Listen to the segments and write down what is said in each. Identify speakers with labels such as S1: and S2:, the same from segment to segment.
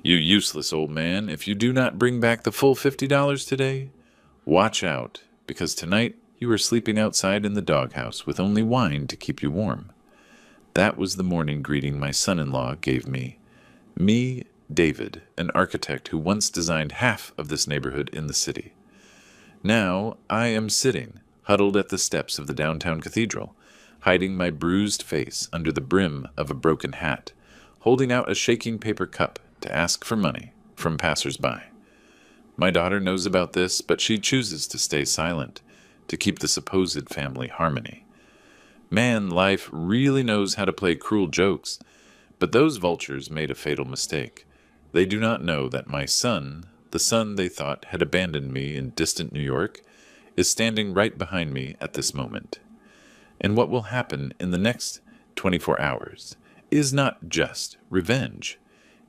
S1: You useless old man, if you do not bring back the full $50 today, watch out, because tonight you are sleeping outside in the doghouse with only wine to keep you warm. That was the morning greeting my son-in-law gave me. Me, David, an architect who once designed half of this neighborhood in the city. Now I am sitting, huddled at the steps of the downtown cathedral, hiding my bruised face under the brim of a broken hat, holding out a shaking paper cup to ask for money from passers-by. My daughter knows about this, but she chooses to stay silent, to keep the supposed family harmony. Man, life really knows how to play cruel jokes, but those vultures made a fatal mistake. They do not know that my son, the son they thought had abandoned me in distant New York, is standing right behind me at this moment. And what will happen in the next 24 hours is not just revenge.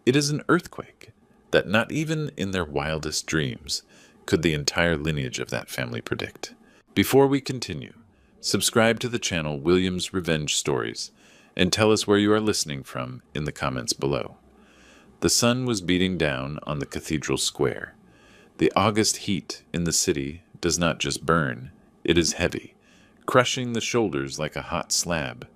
S1: It is an earthquake that not even in their wildest dreams could the entire lineage of that family predict. Before we continue, subscribe to the channel William's Revenge Stories and tell us where you are listening from in the comments below. The sun was beating down on the cathedral square. The August heat in the city does not just burn, it is heavy, crushing the shoulders like a hot slab.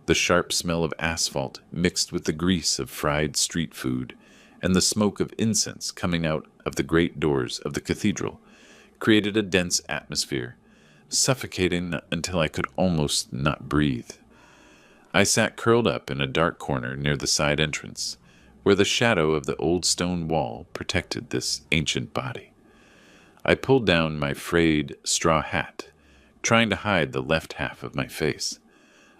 S1: The sharp smell of asphalt mixed with the grease of fried street food and the smoke of incense coming out of the great doors of the cathedral created a dense atmosphere, suffocating until I could almost not breathe. I sat curled up in a dark corner near the side entrance, where the shadow of the old stone wall protected this ancient body. I pulled down my frayed straw hat, trying to hide the left half of my face.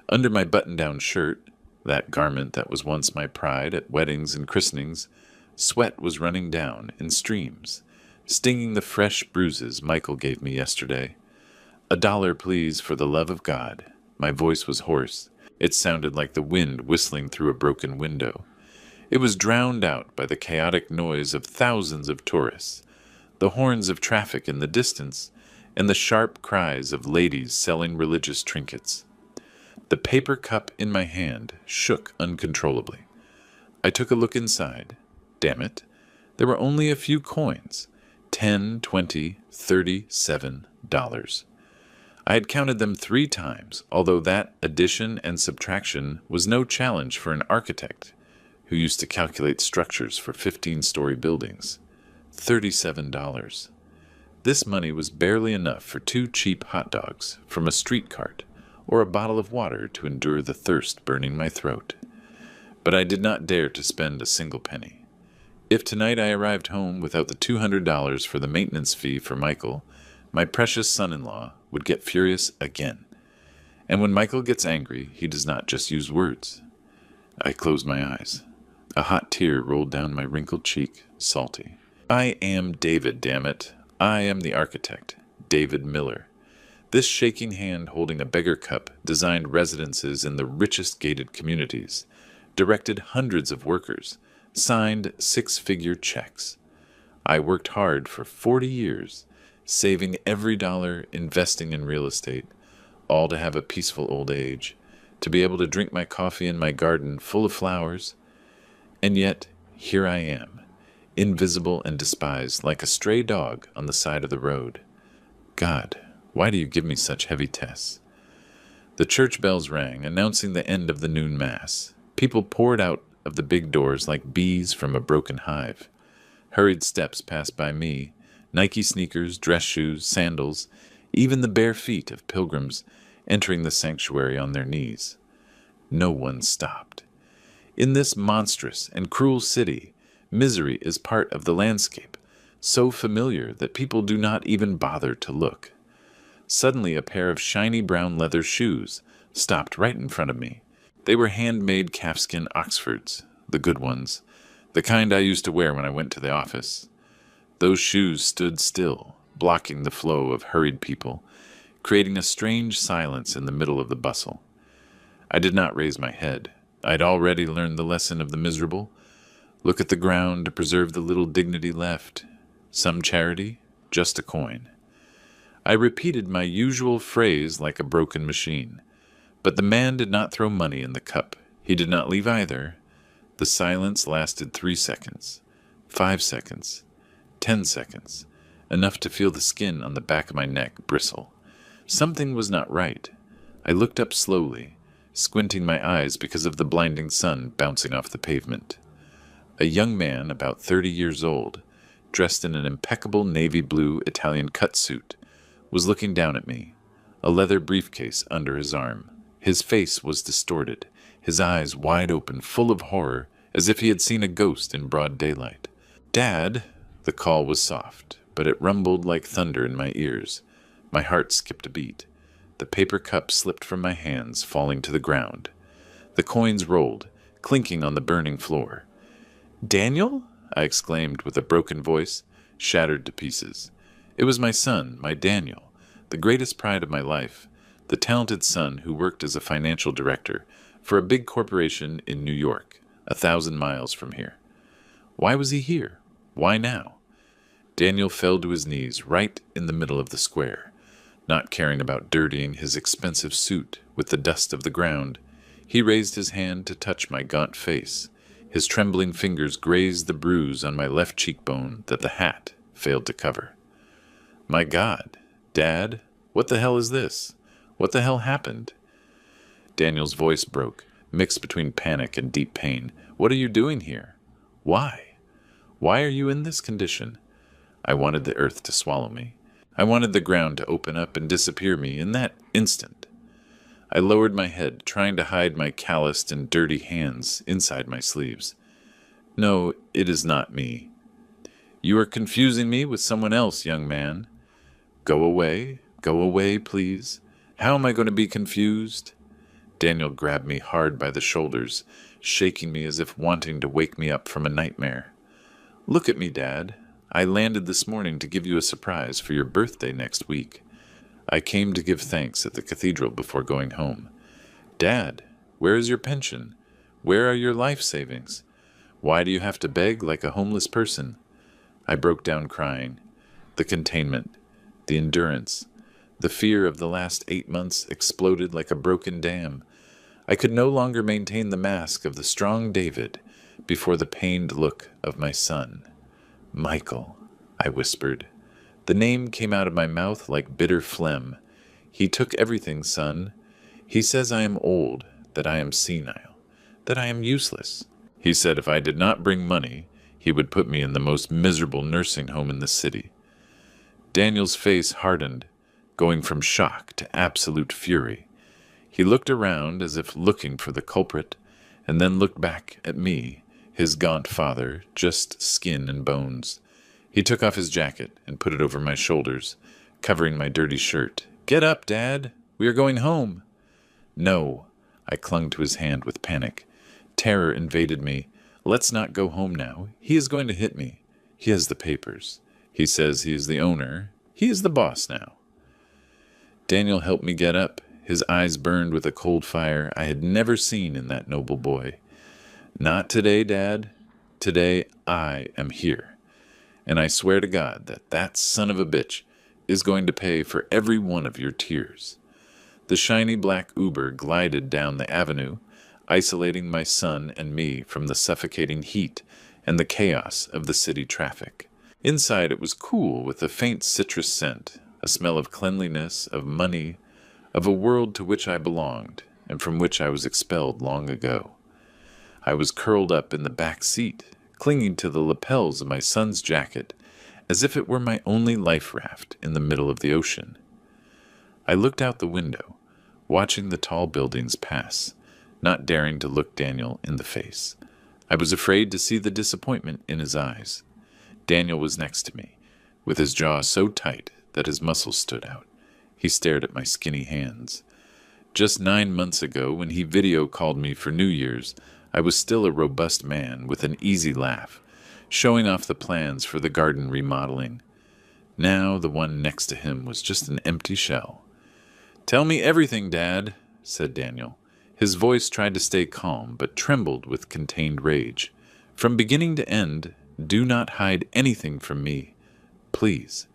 S1: Under my button-down shirt, that garment that was once my pride at weddings and christenings, sweat was running down in streams, stinging the fresh bruises Michael gave me yesterday. $1, please, for the love of God. My voice was hoarse. It sounded like the wind whistling through a broken window. It was drowned out by the chaotic noise of thousands of tourists, the horns of traffic in the distance, and the sharp cries of ladies selling religious trinkets. The paper cup in my hand shook uncontrollably. I took a look inside. Damn it, there were only a few coins, $10, $20, $37. I had counted them 3 times, although that addition and subtraction was no challenge for an architect who used to calculate structures for 15-story buildings. $37. This money was barely enough for 2 cheap hot dogs from a street cart, or a bottle of water to endure the thirst burning my throat. But I did not dare to spend a single penny. If tonight I arrived home without the $200 for the maintenance fee for Michael, my precious son-in-law would get furious again. And when Michael gets angry, he does not just use words. I closed my eyes. A hot tear rolled down my wrinkled cheek, salty. I am David, damn it. I am the architect, David Miller. This shaking hand holding a beggar cup designed residences in the richest gated communities, directed hundreds of workers, signed 6-figure checks. I worked hard for 40 years, saving every dollar, investing in real estate, all to have a peaceful old age, to be able to drink my coffee in my garden full of flowers. And yet, here I am, invisible and despised like a stray dog on the side of the road. God, why do you give me such heavy tests? The church bells rang, announcing the end of the noon mass. People poured out of the big doors like bees from a broken hive. Hurried steps passed by me, Nike sneakers, dress shoes, sandals, even the bare feet of pilgrims entering the sanctuary on their knees. No one stopped. In this monstrous and cruel city, misery is part of the landscape, so familiar that people do not even bother to look. Suddenly, a pair of shiny brown leather shoes stopped right in front of me. They were handmade calfskin Oxfords, the good ones, the kind I used to wear when I went to the office. Those shoes stood still, blocking the flow of hurried people, creating a strange silence in the middle of the bustle. I did not raise my head. I'd already learned the lesson of the miserable. Look at the ground to preserve the little dignity left. Some charity, just a coin. I repeated my usual phrase like a broken machine. But the man did not throw money in the cup. He did not leave either. The silence lasted 3 seconds. 5 seconds. 10 seconds. Enough to feel the skin on the back of my neck bristle. Something was not right. I looked up slowly, squinting my eyes because of the blinding sun bouncing off the pavement. A young man, about 30 years old, dressed in an impeccable navy blue Italian cut suit, was looking down at me, a leather briefcase under his arm. His face was distorted, his eyes wide open, full of horror, as if he had seen a ghost in broad daylight. "Dad!" The call was soft, but it rumbled like thunder in my ears. My heart skipped a beat. The paper cup slipped from my hands, falling to the ground. The coins rolled, clinking on the burning floor. "Daniel?" I exclaimed with a broken voice, shattered to pieces. It was my son, my Daniel, the greatest pride of my life, the talented son who worked as a financial director for a big corporation in New York, 1,000 miles from here. Why was he here? Why now? Daniel fell to his knees right in the middle of the square, not caring about dirtying his expensive suit with the dust of the ground. He raised his hand to touch my gaunt face. His trembling fingers grazed the bruise on my left cheekbone that the hat failed to cover. "My God, Dad, what the hell is this? What the hell happened?" Daniel's voice broke, mixed between panic and deep pain. "What are you doing here? Why? Why are you in this condition?" I wanted the earth to swallow me. I wanted the ground to open up and disappear me in that instant. I lowered my head, trying to hide my calloused and dirty hands inside my sleeves. "No, it is not me." "You are confusing me with someone else, young man." Go away, please. How am I going to be confused?" Daniel grabbed me hard by the shoulders, shaking me as if wanting to wake me up from a nightmare. "Look at me, Dad. I landed this morning to give you a surprise for your birthday next week. I came to give thanks at the cathedral before going home. Dad, where is your pension? Where are your life savings? Why do you have to beg like a homeless person?" I broke down crying. The containment, the endurance, the fear of the last 8 months exploded like a broken dam. I could no longer maintain the mask of the strong David before the pained look of my son. "Michael," I whispered. The name came out of my mouth like bitter phlegm. "He took everything, son. He says I am old, that I am senile, that I am useless. He said if I did not bring money, he would put me in the most miserable nursing home in the city." Daniel's face hardened, going from shock to absolute fury. He looked around as if looking for the culprit, and then looked back at me, his gaunt father, just skin and bones. He took off his jacket and put it over my shoulders, covering my dirty shirt. "Get up, Dad. We are going home." "No." I clung to his hand with panic. Terror invaded me. "Let's not go home now. He is going to hit me. He has the papers. He says he is the owner. He is the boss now." Daniel helped me get up. His eyes burned with a cold fire I had never seen in that noble boy. "Not today, Dad. Today I am here. And I swear to God that that son of a bitch is going to pay for every one of your tears." The shiny black Uber glided down the avenue, isolating my son and me from the suffocating heat and the chaos of the city traffic. Inside it was cool with a faint citrus scent, a smell of cleanliness, of money, of a world to which I belonged and from which I was expelled long ago. I was curled up in the back seat, clinging to the lapels of my son's jacket, as if it were my only life raft in the middle of the ocean. I looked out the window, watching the tall buildings pass, not daring to look Daniel in the face. I was afraid to see the disappointment in his eyes. Daniel was next to me, with his jaw so tight that his muscles stood out. He stared at my skinny hands. Just 9 months ago, when he video called me for New Year's, I was still a robust man with an easy laugh, showing off the plans for the garden remodeling. Now the one next to him was just an empty shell. "Tell me everything, Dad," said Daniel. His voice tried to stay calm, but trembled with contained rage. "From beginning to end, do not hide anything from me. Please."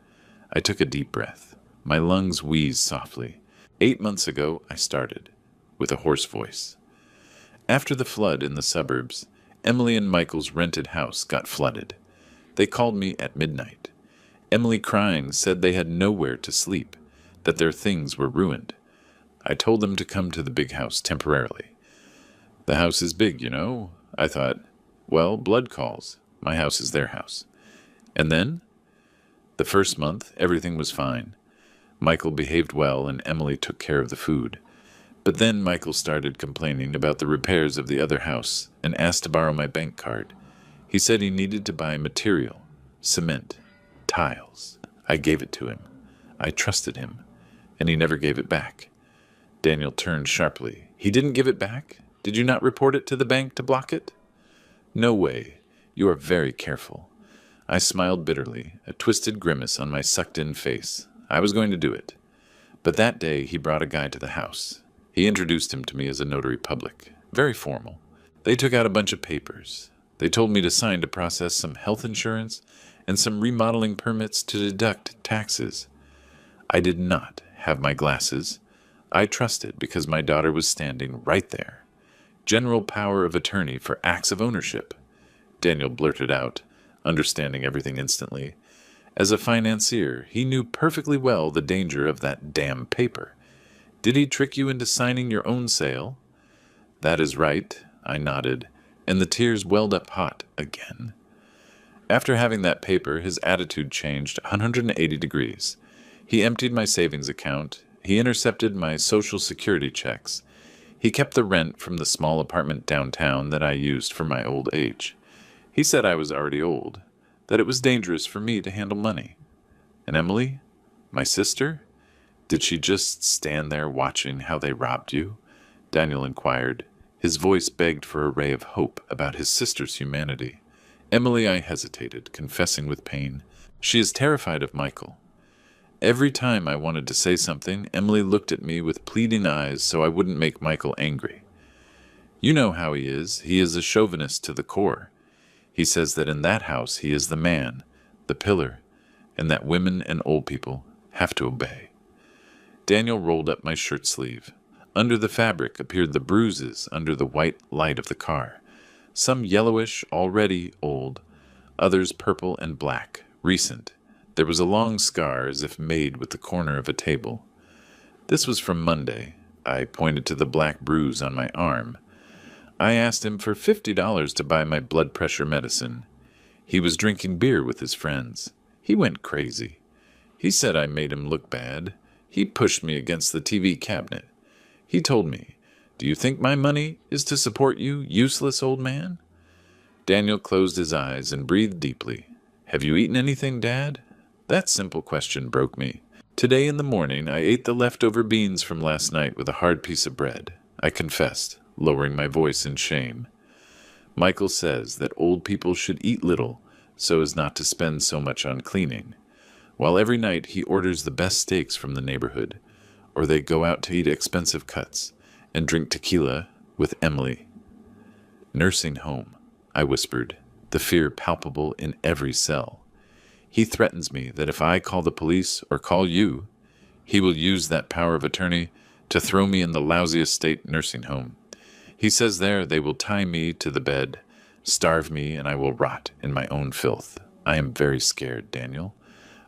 S1: I took a deep breath. My lungs wheezed softly. 8 months ago, I started, with a hoarse voice. After the flood in the suburbs, Emily and Michael's rented house got flooded. They called me at midnight. Emily, crying, said they had nowhere to sleep, that their things were ruined. I told them to come to the big house temporarily. The house is big, you know. I thought, well, blood calls. My house is their house. And then? The first month, everything was fine. Michael behaved well and Emily took care of the food. But then Michael started complaining about the repairs of the other house and asked to borrow my bank card. He said he needed to buy material, cement, tiles. I gave it to him. I trusted him, and he never gave it back. Daniel turned sharply. He didn't give it back? Did you not report it to the bank to block it? No way. You are very careful. I smiled bitterly, a twisted grimace on my sucked-in face. I was going to do it. But that day he brought a guy to the house. He introduced him to me as a notary public. Very formal. They took out a bunch of papers. They told me to sign to process some health insurance and some remodeling permits to deduct taxes. I did not have my glasses. I trusted because my daughter was standing right there. General power of attorney for acts of ownership. Daniel blurted out, understanding everything instantly. As a financier, he knew perfectly well the danger of that damn paper. Did he trick you into signing your own sale? That is right, I nodded, and the tears welled up hot again. After having that paper, his attitude changed 180 degrees. He emptied my savings account. He intercepted my Social Security checks. He kept the rent from the small apartment downtown that I used for my old age. He said I was already old, that it was dangerous for me to handle money. And Emily, my sister, did she just stand there watching how they robbed you? Daniel inquired. His voice begged for a ray of hope about his sister's humanity. Emily, I hesitated, confessing with pain. She is terrified of Michael. Every time I wanted to say something, Emily looked at me with pleading eyes so I wouldn't make Michael angry. You know how he is. He is a chauvinist to the core. He says that in that house he is the man, the pillar, and that women and old people have to obey. Daniel rolled up my shirt sleeve. Under the fabric appeared the bruises under the white light of the car. Some yellowish, already old, others purple and black, recent. There was a long scar as if made with the corner of a table. This was from Monday. I pointed to the black bruise on my arm. I asked him for $50 to buy my blood pressure medicine. He was drinking beer with his friends. He went crazy. He said I made him look bad. He pushed me against the TV cabinet. He told me, "Do you think my money is to support you, useless old man?" Daniel closed his eyes and breathed deeply. "Have you eaten anything, Dad?" That simple question broke me. Today in the morning I ate the leftover beans from last night with a hard piece of bread. I confessed, lowering my voice in shame. Michael says that old people should eat little so as not to spend so much on cleaning, while every night he orders the best steaks from the neighborhood, or they go out to eat expensive cuts and drink tequila with Emily. Nursing home, I whispered, the fear palpable in every cell. He threatens me that if I call the police or call you, he will use that power of attorney to throw me in the lousiest state nursing home. He says there they will tie me to the bed, starve me, and I will rot in my own filth. I am very scared, Daniel.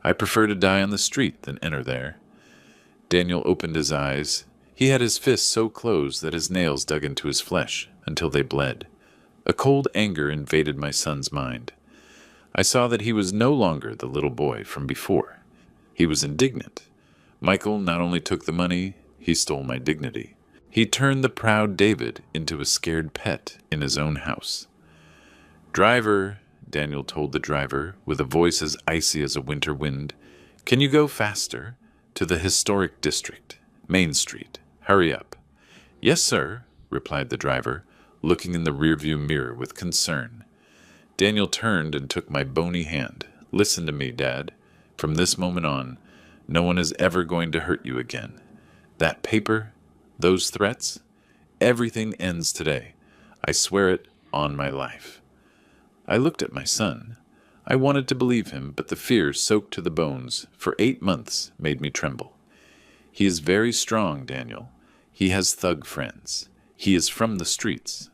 S1: I prefer to die on the street than enter there. Daniel opened his eyes. He had his fists so closed that his nails dug into his flesh until they bled. A cold anger invaded my son's mind. I saw that he was no longer the little boy from before. He was indignant. Michael not only took the money, he stole my dignity. He turned the proud David into a scared pet in his own house. "Driver," Daniel told the driver, with a voice as icy as a winter wind, "can you go faster? To the historic district, Main Street. Hurry up." "Yes, sir," replied the driver, looking in the rearview mirror with concern. Daniel turned and took my bony hand. "Listen to me, Dad. From this moment on, no one is ever going to hurt you again. That paper, those threats, everything ends today. I swear it on my life." I looked at my son. I wanted to believe him, but the fear soaked to the bones for 8 months made me tremble. "He is very strong, Daniel. He has thug friends. He is from the streets."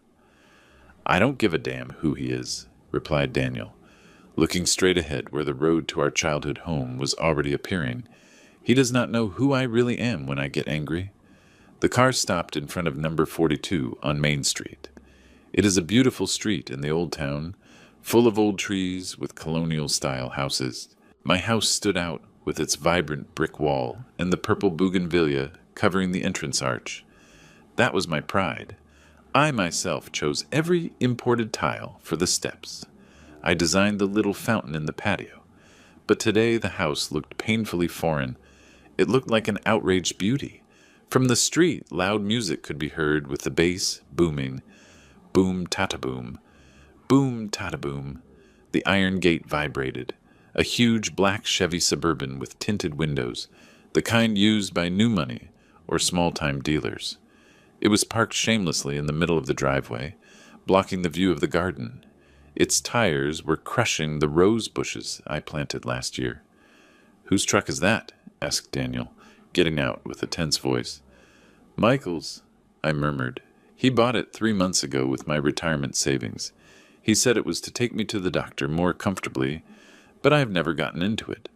S1: "I don't give a damn who he is," replied Daniel. looking straight ahead where the road to our childhood home was already appearing. He does not know who I really am when I get angry. The car stopped in front of number 42 on Main Street. It is a beautiful street in the old town, full of old trees with colonial-style houses. My house stood out with its vibrant brick wall and the purple bougainvillea covering the entrance arch. That was my pride. I myself chose every imported tile for the steps. I designed the little fountain in the patio. But today the house looked painfully foreign. It looked like an outraged beauty. From the street, loud music could be heard with the bass booming. Boom-tata-boom. Boom-tata-boom. The iron gate vibrated. A huge black Chevy Suburban with tinted windows, the kind used by new money or small-time dealers. It was parked shamelessly in the middle of the driveway, blocking the view of the garden. Its tires were crushing the rose bushes I planted last year. "Whose truck is that?" asked Daniel, getting out with a tense voice. "Michael's," I murmured. "He bought it 3 months ago with my retirement savings. He said it was to take me to the doctor more comfortably, but I have never gotten into it."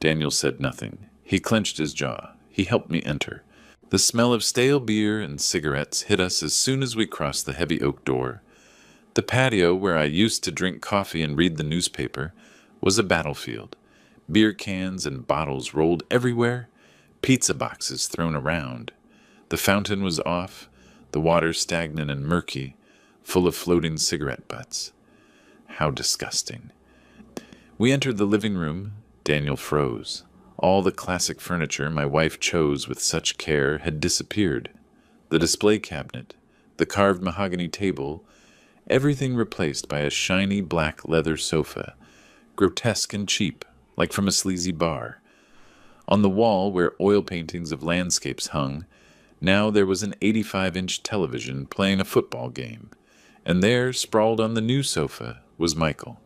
S1: Daniel said nothing. He clenched his jaw. He helped me enter. The smell of stale beer and cigarettes hit us as soon as we crossed the heavy oak door. The patio, where I used to drink coffee and read the newspaper, was a battlefield. Beer cans and bottles rolled everywhere, pizza boxes thrown around. The fountain was off, the water stagnant and murky, full of floating cigarette butts. How disgusting. We entered the living room. Daniel froze. All the classic furniture my wife chose with such care had disappeared. The display cabinet, the carved mahogany table, everything replaced by a shiny black leather sofa, grotesque and cheap, like from a sleazy bar. On the wall where oil paintings of landscapes hung, now there was an 85-inch television playing a football game, and there, sprawled on the new sofa, was Michael.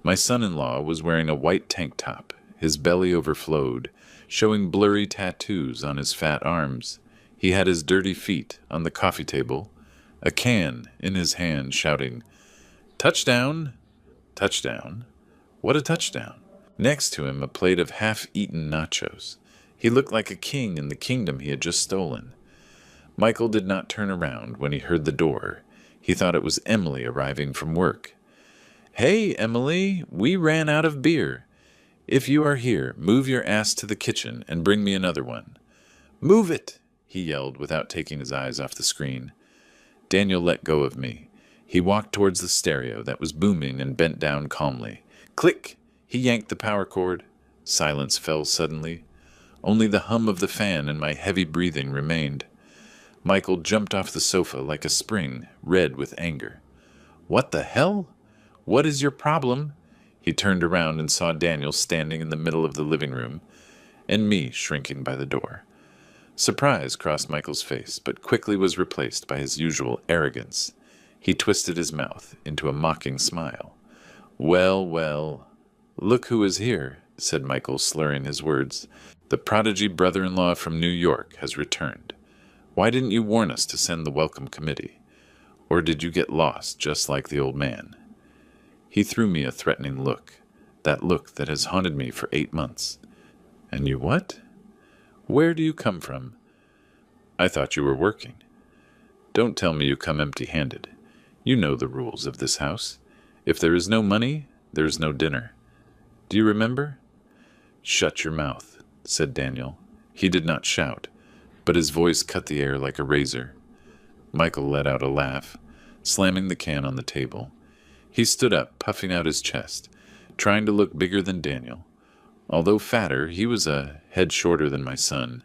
S1: My son-in-law was wearing a white tank top. His belly overflowed, showing blurry tattoos on his fat arms. He had his dirty feet on the coffee table, a can in his hand, shouting, "Touchdown! Touchdown! What a touchdown!" Next to him, a plate of half-eaten nachos. He looked like a king in the kingdom he had just stolen. Michael did not turn around when he heard the door. He thought it was Emily arriving from work. "Hey, Emily, we ran out of beer. If you are here, move your ass to the kitchen and bring me another one." "Move it!" he yelled without taking his eyes off the screen. Daniel let go of me. He walked towards the stereo that was booming and bent down calmly. Click! He yanked the power cord. Silence fell suddenly. Only the hum of the fan and my heavy breathing remained. Michael jumped off the sofa like a spring, red with anger. "What the hell? What is your problem?" He turned around and saw Daniel standing in the middle of the living room, and me shrinking by the door. Surprise crossed Michael's face, but quickly was replaced by his usual arrogance. He twisted his mouth into a mocking smile. "Well, well, look who is here," said Michael, slurring his words. "The prodigy brother-in-law from New York has returned. Why didn't you warn us to send the welcome committee? Or did you get lost just like the old man?" He threw me a threatening look, that look that has haunted me for 8 months. "And you what? Where do you come from? I thought you were working. Don't tell me you come empty-handed. You know the rules of this house. If there is no money, there is no dinner. Do you remember?" "Shut your mouth," said Daniel. He did not shout, but his voice cut the air like a razor. Michael let out a laugh, slamming the can on the table. He stood up, puffing out his chest, trying to look bigger than Daniel. Although fatter, he was a head shorter than my son.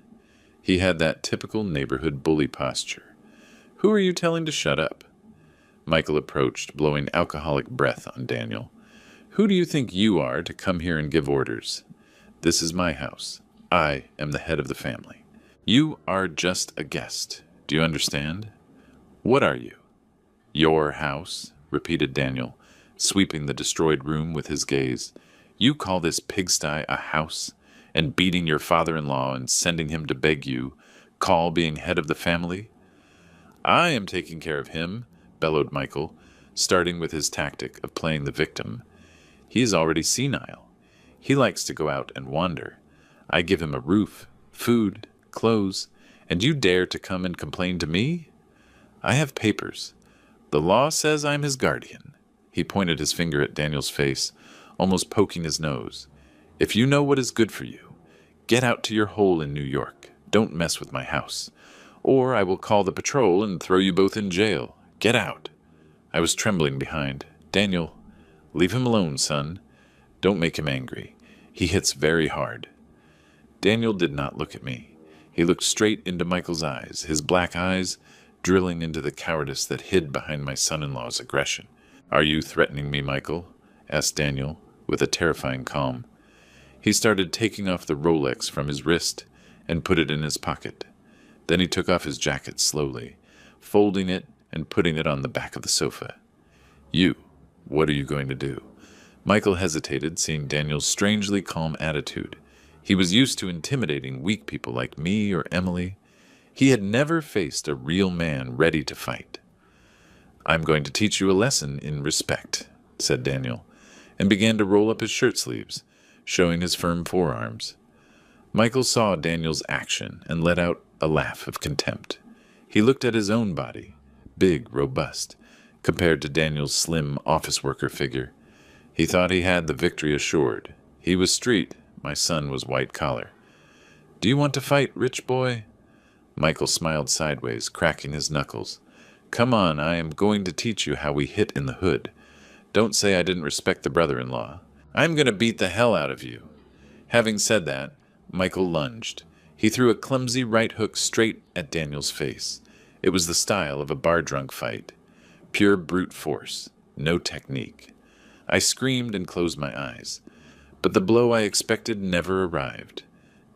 S1: He had that typical neighborhood bully posture. "Who are you telling to shut up?" Michael approached, blowing alcoholic breath on Daniel. "Who do you think you are to come here and give orders? This is my house. I am the head of the family. You are just a guest. Do you understand? What are you?" "Your house," repeated Daniel, sweeping the destroyed room with his gaze. "You call this pigsty a house, and beating your father-in-law and sending him to beg you, call being head of the family?" "I am taking care of him," bellowed Michael, starting with his tactic of playing the victim. He is already senile. He likes to go out and wander. I give him a roof, food, clothes, and you dare to come and complain to me? I have papers. The law says I'm his guardian. He pointed his finger at Daniel's face, almost poking his nose. If you know what is good for you, get out to your hole in New York. Don't mess with my house. Or I will call the patrol and throw you both in jail. Get out. I was trembling behind. Daniel, leave him alone, son. Don't make him angry. He hits very hard. Daniel did not look at me. He looked straight into Michael's eyes, his black eyes drilling into the cowardice that hid behind my son-in-law's aggression. Are you threatening me, Michael? Asked Daniel, with a terrifying calm. He started taking off the Rolex from his wrist and put it in his pocket. Then he took off his jacket slowly, folding it and putting it on the back of the sofa. You, what are you going to do? Michael hesitated, seeing Daniel's strangely calm attitude. He was used to intimidating weak people like me or Emily. He had never faced a real man ready to fight. I'm going to teach you a lesson in respect, said Daniel, and began to roll up his shirt sleeves, showing his firm forearms. Michael saw Daniel's action and let out a laugh of contempt. He looked at his own body, big, robust, compared to Daniel's slim office worker figure. He thought he had the victory assured. He was street, my son was white collar. Do you want to fight, rich boy? Michael smiled sideways, cracking his knuckles. Come on, I am going to teach you how we hit in the hood. Don't say I didn't respect the brother-in-law. I'm going to beat the hell out of you. Having said that, Michael lunged. He threw a clumsy right hook straight at Daniel's face. It was the style of a bar-drunk fight. Pure brute force, no technique. I screamed and closed my eyes. But the blow I expected never arrived.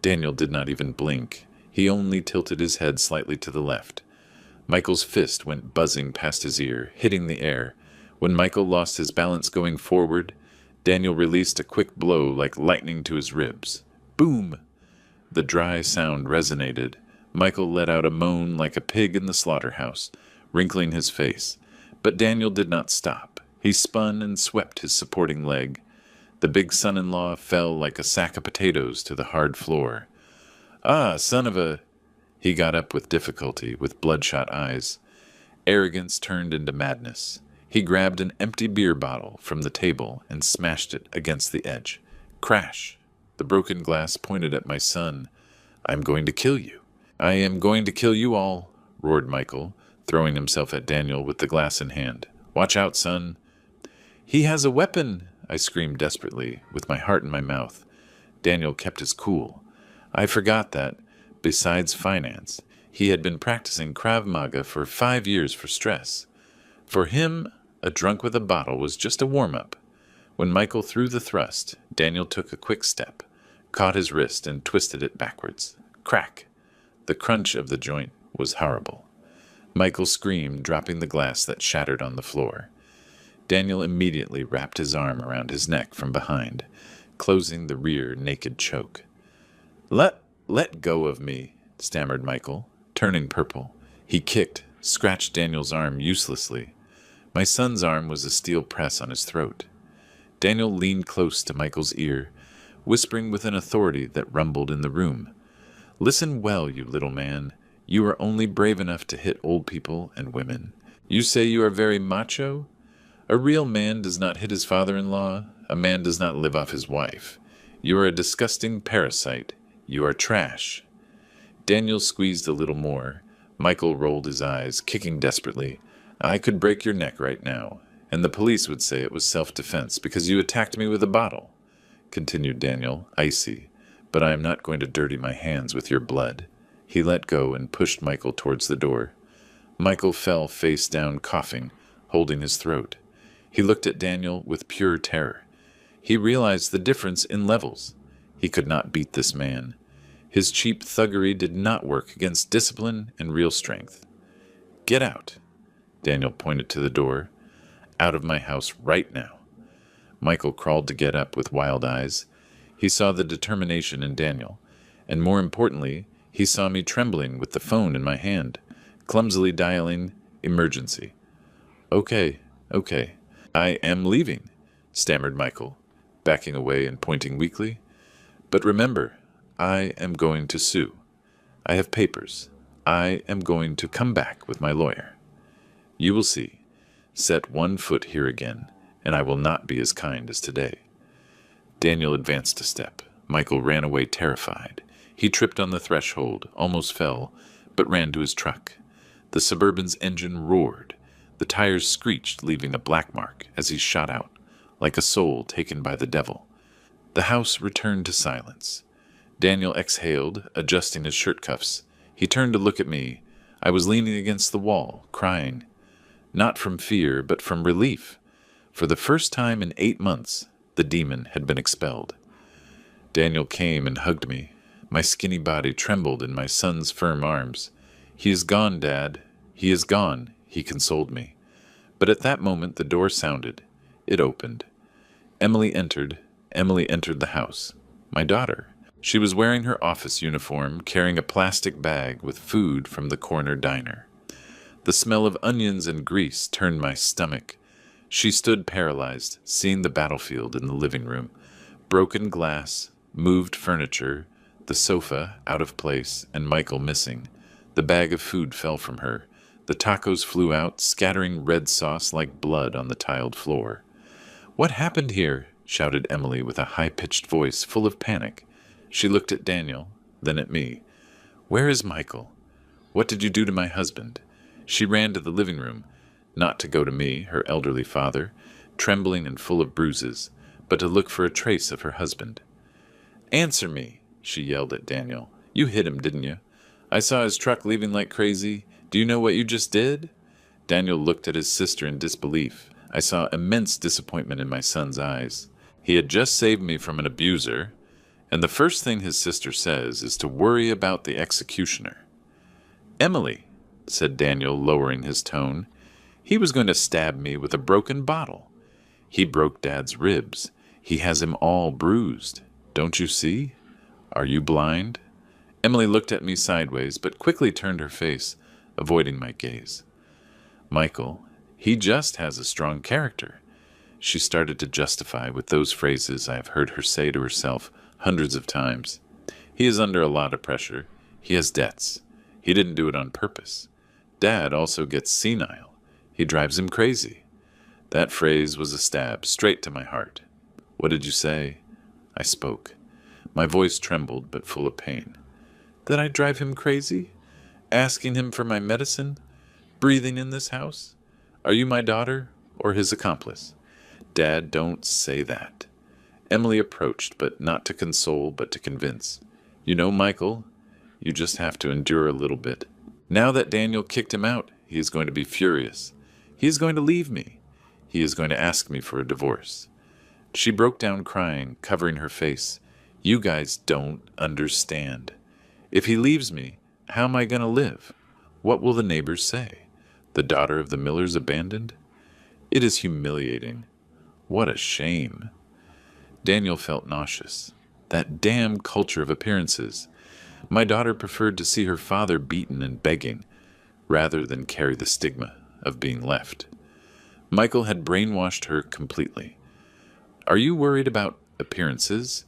S1: Daniel did not even blink. He only tilted his head slightly to the left. Michael's fist went buzzing past his ear, hitting the air. When Michael lost his balance going forward, Daniel released a quick blow like lightning to his ribs. Boom! The dry sound resonated. Michael let out a moan like a pig in the slaughterhouse, wrinkling his face. But Daniel did not stop. He spun and swept his supporting leg. The big son-in-law fell like a sack of potatoes to the hard floor. Ah, son of a... He got up with difficulty, with bloodshot eyes. Arrogance turned into madness. He grabbed an empty beer bottle from the table and smashed it against the edge. Crash! The broken glass pointed at my son. I'm going to kill you. I am going to kill you all, roared Michael, throwing himself at Daniel with the glass in hand. Watch out, son. He has a weapon, I screamed desperately, with my heart in my mouth. Daniel kept his cool. I forgot that, besides finance, he had been practicing Krav Maga for 5 years for stress. For him, a drunk with a bottle was just a warm-up. When Michael threw the thrust, Daniel took a quick step, caught his wrist and twisted it backwards. Crack! The crunch of the joint was horrible. Michael screamed, dropping the glass that shattered on the floor. Daniel immediately wrapped his arm around his neck from behind, closing the rear naked choke. Let go of me, stammered Michael, turning purple. He kicked, scratched Daniel's arm uselessly. My son's arm was a steel press on his throat. Daniel leaned close to Michael's ear, whispering with an authority that rumbled in the room. Listen well, you little man. You are only brave enough to hit old people and women. You say you are very macho? A real man does not hit his father-in-law. A man does not live off his wife. You are a disgusting parasite. You are trash. Daniel squeezed a little more. Michael rolled his eyes, kicking desperately. I could break your neck right now, and the police would say it was self-defense because you attacked me with a bottle, continued Daniel, icy. But I am not going to dirty my hands with your blood. He let go and pushed Michael towards the door. Michael fell face down, coughing, holding his throat. He looked at Daniel with pure terror. He realized the difference in levels. He could not beat this man. His cheap thuggery did not work against discipline and real strength. Get out. Daniel pointed to the door. Out of my house right now. Michael crawled to get up with wild eyes. He saw the determination in Daniel, and more importantly, he saw me trembling with the phone in my hand, clumsily dialing emergency. Okay, I am leaving, stammered Michael, backing away and pointing weakly. But remember, I am going to sue. I have papers. I am going to come back with my lawyer. You will see. Set one foot here again, and I will not be as kind as today. Daniel advanced a step. Michael ran away terrified. He tripped on the threshold, almost fell, but ran to his truck. The Suburban's engine roared. The tires screeched, leaving a black mark as he shot out, like a soul taken by the devil. The house returned to silence. Daniel exhaled, adjusting his shirt cuffs. He turned to look at me. I was leaning against the wall, crying. Not from fear, but from relief. For the first time in 8 months, the demon had been expelled. Daniel came and hugged me. My skinny body trembled in my son's firm arms. "He is gone, Dad. He is gone," he consoled me. But at that moment the door sounded. It opened. Emily entered the house. My daughter. She was wearing her office uniform, carrying a plastic bag with food from the corner diner. The smell of onions and grease turned my stomach. She stood paralyzed, seeing the battlefield in the living room. Broken glass, moved furniture, the sofa out of place, and Michael missing. The bag of food fell from her. The tacos flew out, scattering red sauce like blood on the tiled floor. "What happened here?" shouted Emily with a high-pitched voice full of panic. She looked at Daniel, then at me. "Where is Michael? What did you do to my husband?" She ran to the living room, not to go to me, her elderly father, trembling and full of bruises, but to look for a trace of her husband. "Answer me," she yelled at Daniel. "You hit him, didn't you? I saw his truck leaving like crazy. Do you know what you just did?" Daniel looked at his sister in disbelief. I saw immense disappointment in my son's eyes. He had just saved me from an abuser, and the first thing his sister says is to worry about the executioner. "Emily," said Daniel, lowering his tone, "he was going to stab me with a broken bottle. He broke Dad's ribs. He has him all bruised. Don't you see? Are you blind?" Emily looked at me sideways, but quickly turned her face, avoiding my gaze. "Michael, he just has a strong character." She started to justify with those phrases I have heard her say to herself hundreds of times. "He is under a lot of pressure. He has debts. He didn't do it on purpose. Dad also gets senile. He drives him crazy." That phrase was a stab straight to my heart. "What did you say?" I spoke. My voice trembled, but full of pain. "That I drive him crazy? Asking him for my medicine? Breathing in this house? Are you my daughter or his accomplice?" "Dad, don't say that." Emily approached, but not to console, but to convince. "You know, Michael, you just have to endure a little bit. Now that Daniel kicked him out, he is going to be furious. He is going to leave me. He is going to ask me for a divorce." She broke down crying, covering her face. "You guys don't understand. If he leaves me, how am I going to live? What will the neighbors say? The daughter of the Millers abandoned? It is humiliating. What a shame." Daniel felt nauseous. That damn culture of appearances. My daughter preferred to see her father beaten and begging, rather than carry the stigma of being left. Michael had brainwashed her completely. "Are you worried about appearances?"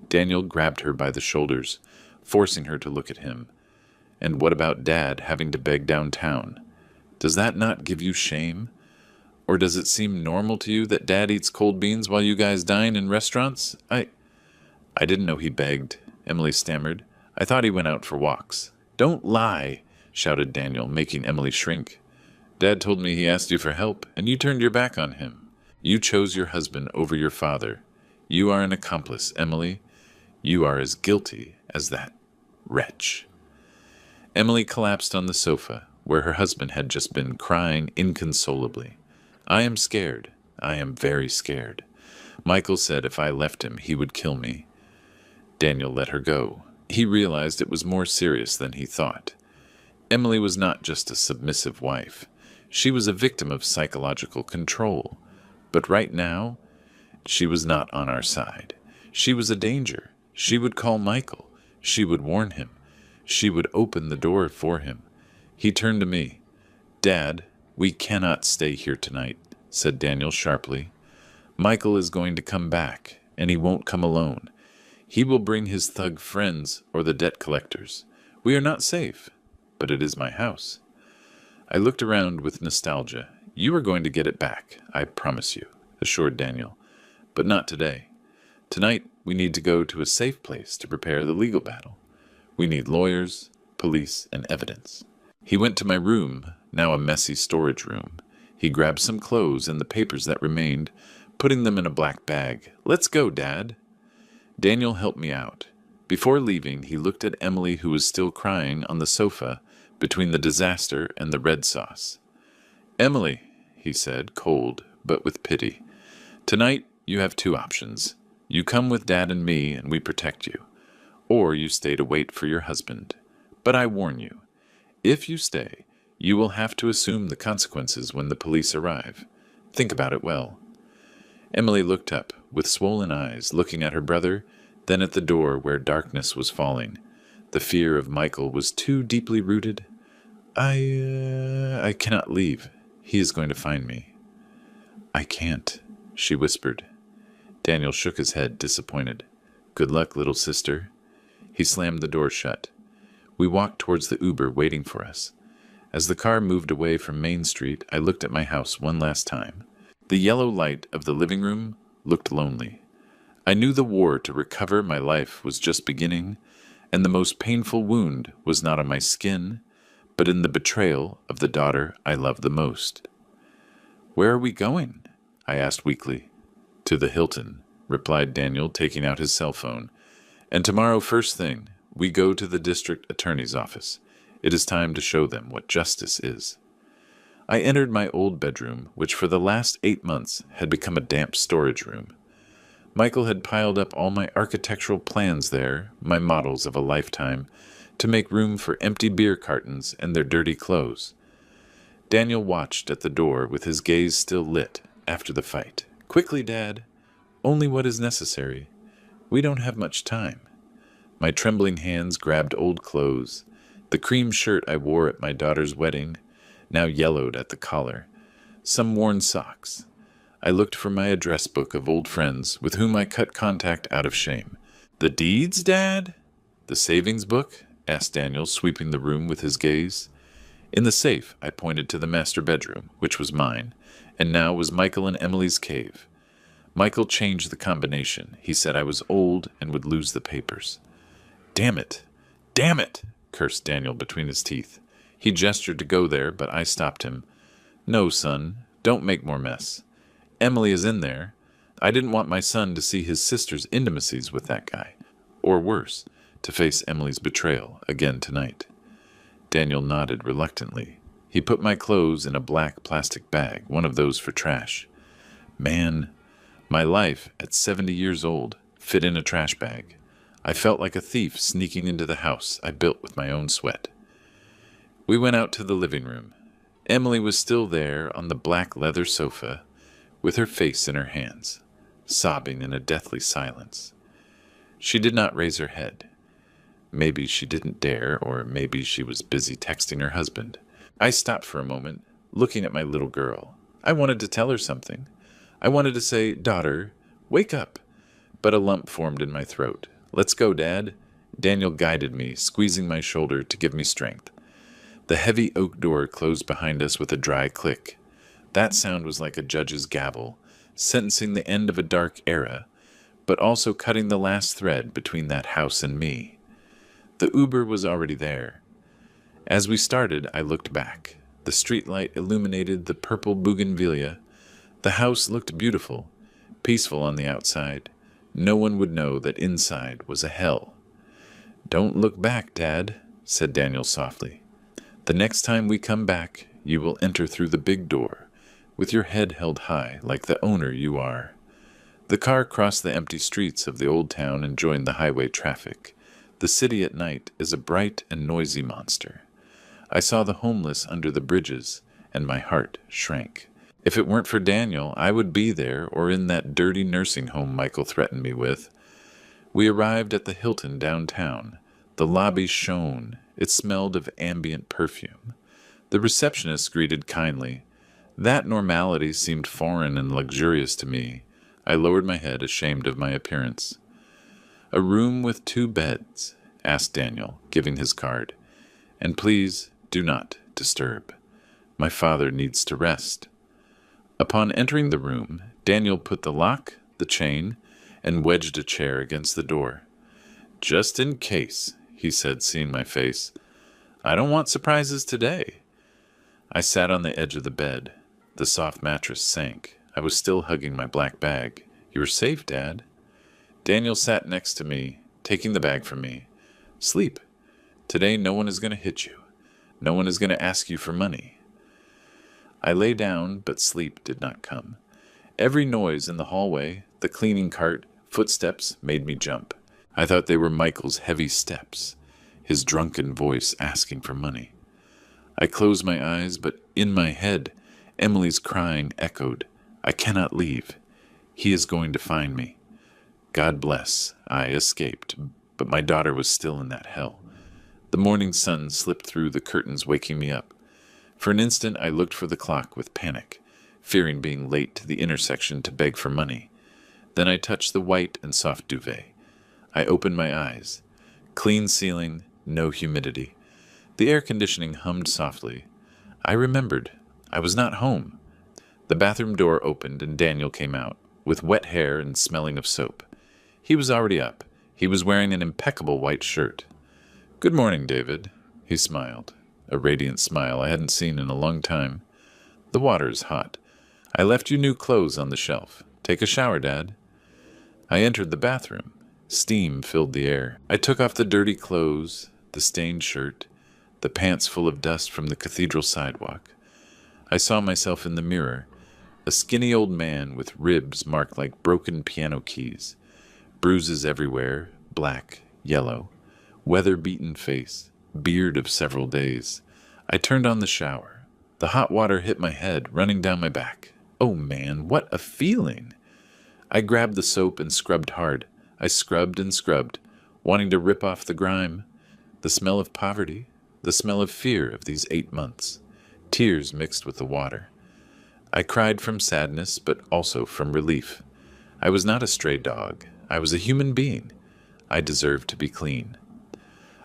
S1: Daniel grabbed her by the shoulders, forcing her to look at him. "And what about Dad having to beg downtown? Does that not give you shame? Or does it seem normal to you that Dad eats cold beans while you guys dine in restaurants? I didn't know he begged," Emily stammered. "I thought he went out for walks." "Don't lie," shouted Daniel, making Emily shrink. "Dad told me he asked you for help, and you turned your back on him. You chose your husband over your father. You are an accomplice, Emily. You are as guilty as that wretch." Emily collapsed on the sofa, where her husband had just been crying inconsolably. "I am scared. I am very scared. Michael said if I left him, he would kill me." Daniel let her go. He realized it was more serious than he thought. Emily was not just a submissive wife. She was a victim of psychological control. But right now, she was not on our side. She was a danger. She would call Michael. She would warn him. She would open the door for him. He turned to me. "Dad, we cannot stay here tonight," said Daniel sharply. "Michael is going to come back, and he won't come alone. He will bring his thug friends or the debt collectors. We are not safe, but it is my house. I looked around with nostalgia. You are going to get it back, I promise you, assured Daniel. But not today. Tonight, we need to go to a safe place to prepare the legal battle. We need lawyers, police, and evidence. He went to my room, now a messy storage room. He grabbed some clothes and the papers that remained, putting them in a black bag. Let's go, Dad. Daniel helped me out. Before leaving, he looked at Emily, who was still crying on the sofa between the disaster and the red sauce. Emily, he said, cold, but with pity. Tonight, you have two options. You come with Dad and me, and we protect you. Or you stay to wait for your husband. But I warn you, if you stay, you will have to assume the consequences when the police arrive. Think about it well. Emily looked up, with swollen eyes, looking at her brother, then at the door where darkness was falling. The fear of Michael was too deeply rooted. I cannot leave. He is going to find me. I can't, she whispered. Daniel shook his head, disappointed. Good luck, little sister. He slammed the door shut. We walked towards the Uber, waiting for us. As the car moved away from Main Street, I looked at my house one last time. The yellow light of the living room looked lonely. I knew the war to recover my life was just beginning, and the most painful wound was not on my skin, but in the betrayal of the daughter I loved the most. Where are we going? I asked weakly. To the Hilton, replied Daniel, taking out his cell phone. And tomorrow, first thing, we go to the district attorney's office. It is time to show them what justice is. I entered my old bedroom, which for the last 8 months had become a damp storage room. Michael had piled up all my architectural plans there, my models of a lifetime, to make room for empty beer cartons and their dirty clothes. Daniel watched at the door with his gaze still lit after the fight. Quickly, Dad. Only what is necessary. We don't have much time. My trembling hands grabbed old clothes, the cream shirt I wore at my daughter's wedding, now yellowed at the collar, some worn socks. I looked for my address book of old friends with whom I cut contact out of shame. The deeds, Dad? The savings book? Asked Daniel, sweeping the room with his gaze. In the safe, I pointed to the master bedroom, which was mine, and now was Michael and Emily's cave. Michael changed the combination. He said I was old and would lose the papers. Damn it! Damn it! Cursed Daniel between his teeth. He gestured to go there, but I stopped him. No, son, don't make more mess. Emily is in there. I didn't want my son to see his sister's intimacies with that guy. Or worse, to face Emily's betrayal again tonight. Daniel nodded reluctantly. He put my clothes in a black plastic bag, one of those for trash. Man, my life, at 70 years old, fit in a trash bag. I felt like a thief sneaking into the house I built with my own sweat. We went out to the living room. Emily was still there on the black leather sofa, with her face in her hands, sobbing in a deathly silence. She did not raise her head. Maybe she didn't dare, or maybe she was busy texting her husband. I stopped for a moment, looking at my little girl. I wanted to tell her something. I wanted to say, Daughter, wake up. But a lump formed in my throat. Let's go, Dad. Daniel guided me, squeezing my shoulder to give me strength. The heavy oak door closed behind us with a dry click. That sound was like a judge's gavel, sentencing the end of a dark era, but also cutting the last thread between that house and me. The Uber was already there. As we started, I looked back. The streetlight illuminated the purple bougainvillea. The house looked beautiful, peaceful on the outside. No one would know that inside was a hell. Don't look back, Dad, said Daniel softly. The next time we come back, you will enter through the big door, with your head held high like the owner you are. The car crossed the empty streets of the old town and joined the highway traffic. The city at night is a bright and noisy monster. I saw the homeless under the bridges, and my heart shrank. If it weren't for Daniel, I would be there or in that dirty nursing home Michael threatened me with. We arrived at the Hilton downtown. The lobby shone. It smelled of ambient perfume. The receptionist greeted kindly. That normality seemed foreign and luxurious to me. I lowered my head, ashamed of my appearance. "A room with 2 beds," asked Daniel, giving his card. "And please do not disturb. My father needs to rest." Upon entering the room, Daniel put the lock, the chain, and wedged a chair against the door. "Just in case," he said, seeing my face. "I don't want surprises today." I sat on the edge of the bed. The soft mattress sank. I was still hugging my black bag. "You're safe, Dad." Daniel sat next to me, taking the bag from me. "Sleep. Today no one is going to hit you. No one is going to ask you for money." I lay down, but sleep did not come. Every noise in the hallway, the cleaning cart, footsteps made me jump. I thought they were Michael's heavy steps, his drunken voice asking for money. I closed my eyes, but in my head, Emily's crying echoed, "I cannot leave. He is going to find me." God bless, I escaped, but my daughter was still in that hell. The morning sun slipped through the curtains, waking me up. For an instant I looked for the clock with panic, fearing being late to the intersection to beg for money. Then I touched the white and soft duvet. I opened my eyes. Clean ceiling, no humidity. The air conditioning hummed softly. I remembered. I was not home. The bathroom door opened and Daniel came out, with wet hair and smelling of soap. He was already up. He was wearing an impeccable white shirt. "Good morning, David." He smiled, a radiant smile I hadn't seen in a long time. "The water is hot. I left you new clothes on the shelf. Take a shower, Dad." I entered the bathroom. Steam filled the air. I took off the dirty clothes, the stained shirt, the pants full of dust from the cathedral sidewalk. I saw myself in the mirror, a skinny old man with ribs marked like broken piano keys. Bruises everywhere, black, yellow, weather-beaten face, beard of several days. I turned on the shower. The hot water hit my head, running down my back. Oh man, what a feeling! I grabbed the soap and scrubbed hard. I scrubbed and scrubbed, wanting to rip off the grime. The smell of poverty, the smell of fear of these 8 months. Tears mixed with the water. I cried from sadness, but also from relief. I was not a stray dog. I was a human being. I deserved to be clean.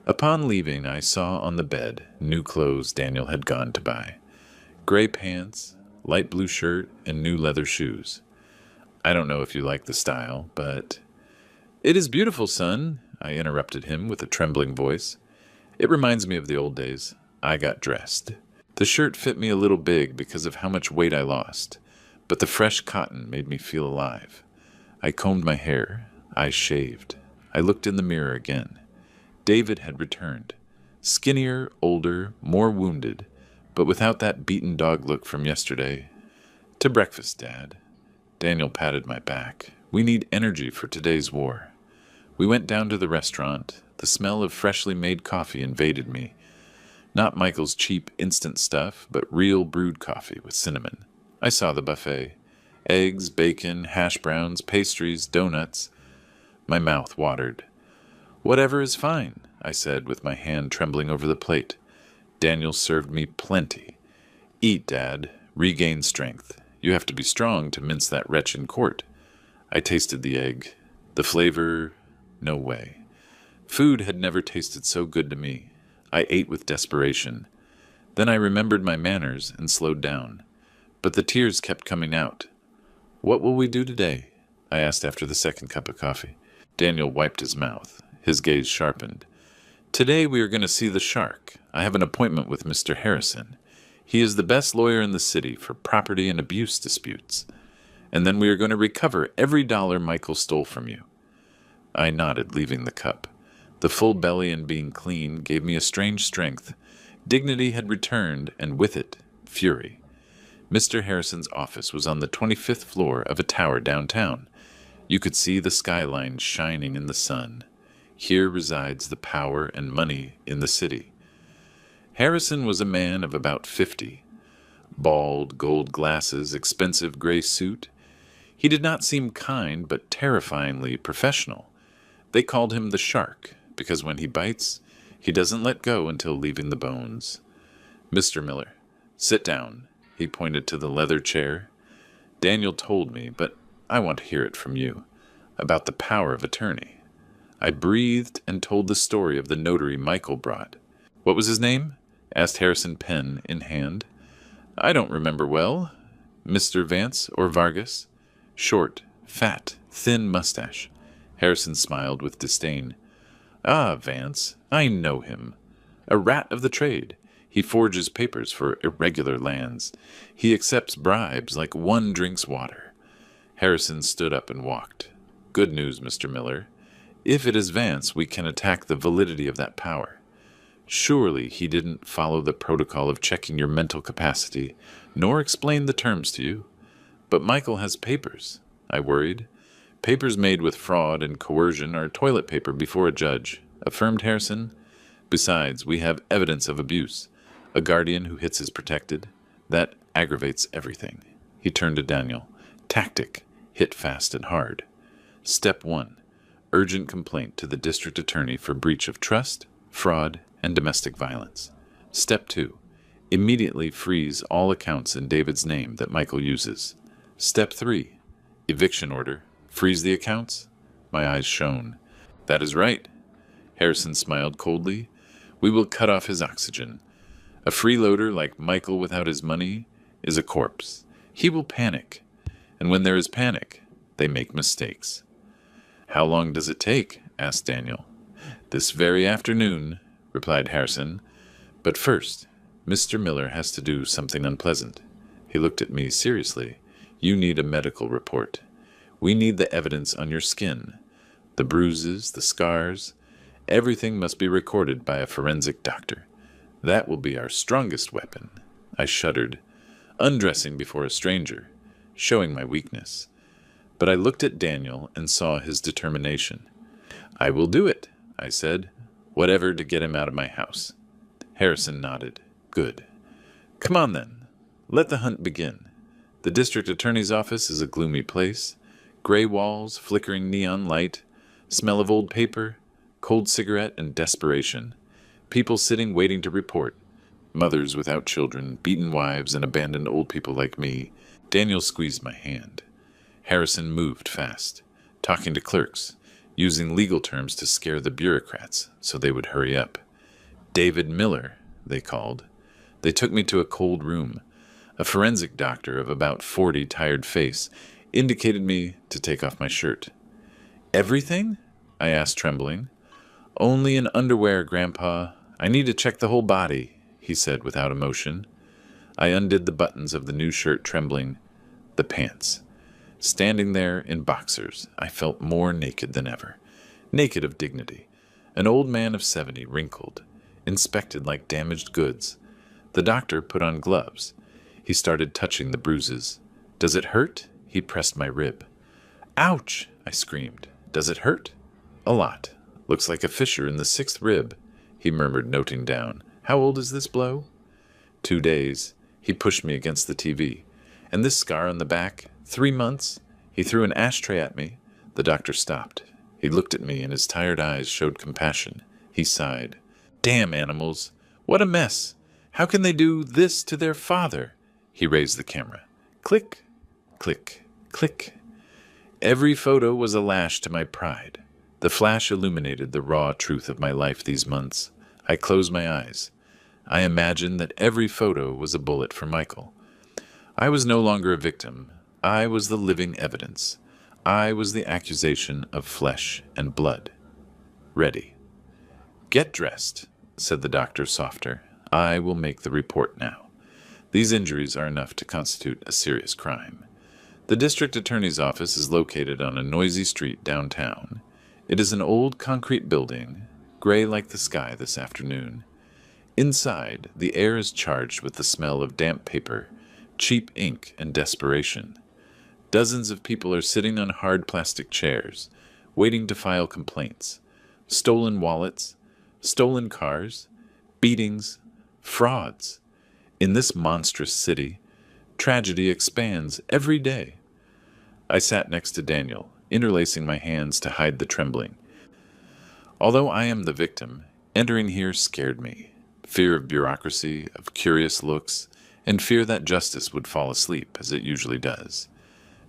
S1: Upon leaving, I saw on the bed new clothes Daniel had gone to buy. Gray pants, light blue shirt, and new leather shoes. I don't know if you like the style, but... "It is beautiful, son," I interrupted him with a trembling voice. "It reminds me of the old days. I got dressed." The shirt fit me a little big because of how much weight I lost, but the fresh cotton made me feel alive. I combed my hair. I shaved. I looked in the mirror again. David had returned. Skinnier, older, more wounded, but without that beaten dog look from yesterday. "To breakfast, Dad." Daniel patted my back. "We need energy for today's war." We went down to the restaurant. The smell of freshly made coffee invaded me. Not Michael's cheap instant stuff, but real brewed coffee with cinnamon. I saw the buffet. Eggs, bacon, hash browns, pastries, donuts. My mouth watered. "Whatever is fine," I said with my hand trembling over the plate. Daniel served me plenty. "Eat, Dad. Regain strength. You have to be strong to mince that wretch in court." I tasted the egg. The flavor, no way. Food had never tasted so good to me. I ate with desperation. Then I remembered my manners and slowed down. But the tears kept coming out. "What will we do today?" I asked after the second cup of coffee. Daniel wiped his mouth. His gaze sharpened. "Today we are going to see the shark. I have an appointment with Mr. Harrison. He is the best lawyer in the city for property and abuse disputes. And then we are going to recover every dollar Michael stole from you." I nodded, leaving the cup. The full belly and being clean gave me a strange strength. Dignity had returned, and with it, fury. Mr. Harrison's office was on the 25th floor of a tower downtown. You could see the skyline shining in the sun. Here resides the power and money in the city. Harrison was a man of about 50. Bald, gold glasses, expensive gray suit. He did not seem kind, but terrifyingly professional. They called him the Shark, because when he bites, he doesn't let go until leaving the bones. "Mr. Miller, sit down." He pointed to the leather chair. Daniel told me, but I want to hear it from you, about the power of attorney. I breathed and told the story of the notary Michael brought. What was his name? Asked Harrison, pen in hand. I don't remember well. Mr. Vance or Vargas? Short, fat, thin mustache. Harrison smiled with disdain. Ah, Vance, I know him. A rat of the trade. He forges papers for irregular lands. He accepts bribes like one drinks water. Harrison stood up and walked. Good news, Mr. Miller. If it is Vance, we can attack the validity of that power. Surely he didn't follow the protocol of checking your mental capacity, nor explain the terms to you. But Michael has papers, I worried. Papers made with fraud and coercion are toilet paper before a judge, affirmed Harrison. Besides, we have evidence of abuse. A guardian who hits his protected. That aggravates everything. He turned to Daniel. Tactic. Hit fast and hard. Step 1. Urgent complaint to the district attorney for breach of trust, fraud, and domestic violence. Step 2. Immediately freeze all accounts in David's name that Michael uses. Step 3. Eviction order. Freeze the accounts? My eyes shone. That is right. Harrison smiled coldly. We will cut off his oxygen. A freeloader like Michael without his money is a corpse. He will panic. And when there is panic, they make mistakes. How long does it take? Asked Daniel. This very afternoon, replied Harrison. But first, Mr. Miller has to do something unpleasant. He looked at me seriously. You need a medical report. We need the evidence on your skin. The bruises, the scars. Everything must be recorded by a forensic doctor. That will be our strongest weapon. I shuddered, undressing before a stranger, showing my weakness. But I looked at Daniel and saw his determination. I will do it, I said. Whatever to get him out of my house. Harrison nodded. Good. Come on then. Let the hunt begin. The district attorney's office is a gloomy place. Gray walls, flickering neon light, smell of old paper, cold cigarette, and desperation. People sitting waiting to report. Mothers without children, beaten wives, and abandoned old people like me. Daniel squeezed my hand. Harrison moved fast, talking to clerks, using legal terms to scare the bureaucrats so they would hurry up. David Miller, they called. They took me to a cold room. A forensic doctor of about 40 tired face indicated me to take off my shirt. Everything? I asked, trembling. Only in underwear, Grandpa. I need to check the whole body, he said without emotion. I undid the buttons of the new shirt, trembling. The pants. Standing there in boxers, I felt more naked than ever. Naked of dignity. An old man of 70, wrinkled, inspected like damaged goods. The doctor put on gloves. He started touching the bruises. Does it hurt? He pressed my rib. Ouch! I screamed. Does it hurt? A lot. Looks like a fissure in the 6th rib, he murmured, noting down. How old is this blow? 2 days. He pushed me against the TV. And this scar on the back? 3 months? He threw an ashtray at me. The doctor stopped. He looked at me, and his tired eyes showed compassion. He sighed. Damn animals! What a mess! How can they do this to their father? He raised the camera. Click, click, click. Every photo was a lash to my pride. The flash illuminated the raw truth of my life these months. I closed my eyes. I imagined that every photo was a bullet for Michael. I was no longer a victim. I was the living evidence. I was the accusation of flesh and blood. Ready. Get dressed, said the doctor softer. I will make the report now. These injuries are enough to constitute a serious crime. The district attorney's office is located on a noisy street downtown. It is an old concrete building, gray like the sky this afternoon. Inside, the air is charged with the smell of damp paper, cheap ink, and desperation. Dozens of people are sitting on hard plastic chairs, waiting to file complaints. Stolen wallets, stolen cars, beatings, frauds. In this monstrous city, tragedy expands every day. I sat next to Daniel, interlacing my hands to hide the trembling. Although I am the victim, entering here scared me. Fear of bureaucracy, of curious looks, and fear that justice would fall asleep, as it usually does.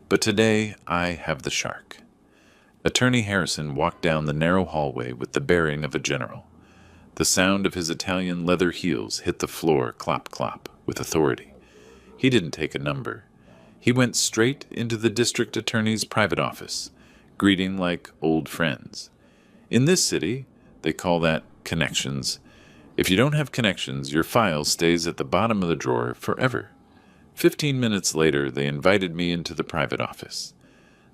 S1: But today I have the shark. Attorney Harrison walked down the narrow hallway with the bearing of a general. The sound of his Italian leather heels hit the floor clop-clop with authority. He didn't take a number. He went straight into the district attorney's private office, greeting like old friends. In this city, they call that connections. If you don't have connections, your file stays at the bottom of the drawer forever. 15 minutes later, they invited me into the private office.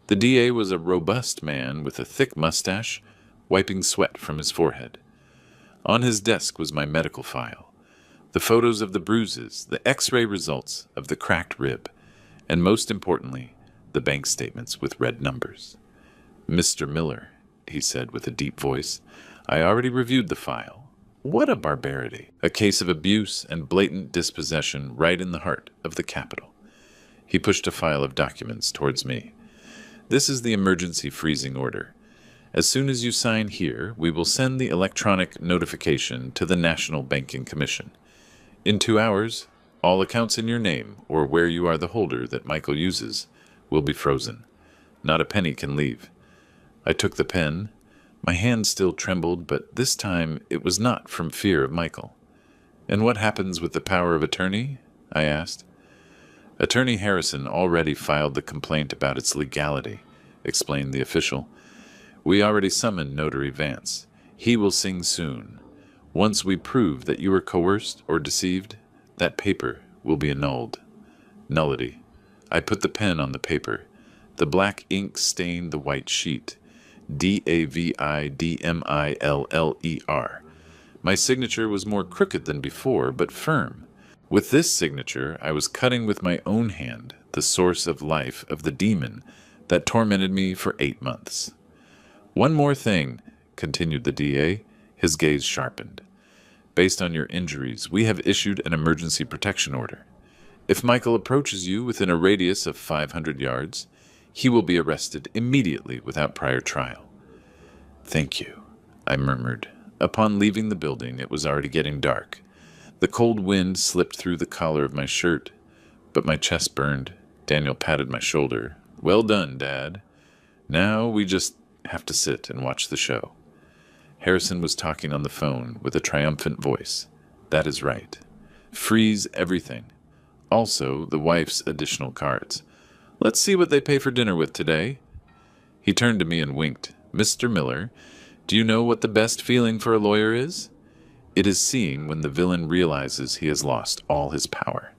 S1: The DA was a robust man with a thick mustache, wiping sweat from his forehead. On his desk was my medical file, the photos of the bruises, the X-ray results of the cracked rib, and most importantly, the bank statements with red numbers. "Mr. Miller," he said with a deep voice, "I already reviewed the file. What a barbarity! A case of abuse and blatant dispossession right in the heart of the capital." He pushed a file of documents towards me. "This is the emergency freezing order. As soon as you sign here, we will send the electronic notification to the National Banking Commission. In 2 hours, all accounts in your name, or where you are the holder that Michael uses, will be frozen. Not a penny can leave." I took the pen. My hand still trembled, but this time it was not from fear of Michael. "And what happens with the power of attorney?" I asked. "Attorney Harrison already filed the complaint about its legality," explained the official. "We already summoned Notary Vance. He will sing soon. Once we prove that you were coerced or deceived, that paper will be annulled." Nullity. I put the pen on the paper. The black ink stained the white sheet. DAVIDMILLER. My signature was more crooked than before, but firm. With this signature, I was cutting with my own hand the source of life of the demon that tormented me for 8 months. "One more thing," continued the DA, his gaze sharpened. "Based on your injuries, we have issued an emergency protection order. If Michael approaches you within a radius of 500 yards, he will be arrested immediately without prior trial." "Thank you," I murmured. Upon leaving the building, it was already getting dark. The cold wind slipped through the collar of my shirt, but my chest burned. Daniel patted my shoulder. "Well done, Dad. Now we just have to sit and watch the show." Harrison was talking on the phone with a triumphant voice. "That is right. Freeze everything. Also, the wife's additional cards. Let's see what they pay for dinner with today." He turned to me and winked. "Mr. Miller, do you know what the best feeling for a lawyer is? It is seeing when the villain realizes he has lost all his power,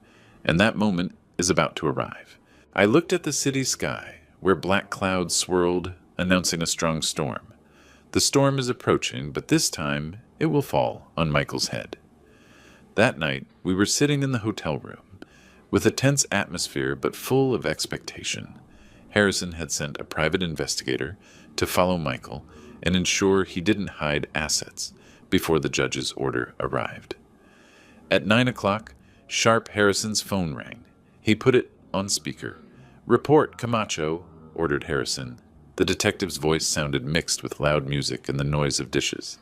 S1: and that moment is about to arrive." I looked at the city sky, where black clouds swirled, announcing a strong storm. The storm is approaching, but this time it will fall on Michael's head. That night, we were sitting in the hotel room, with a tense atmosphere but full of expectation. Harrison had sent a private investigator to follow Michael and ensure he didn't hide assets before the judge's order arrived. At 9 o'clock, sharp Harrison's phone rang. He put it on speaker. "Report, Camacho," ordered Harrison. The detective's voice sounded mixed with loud music and the noise of dishes.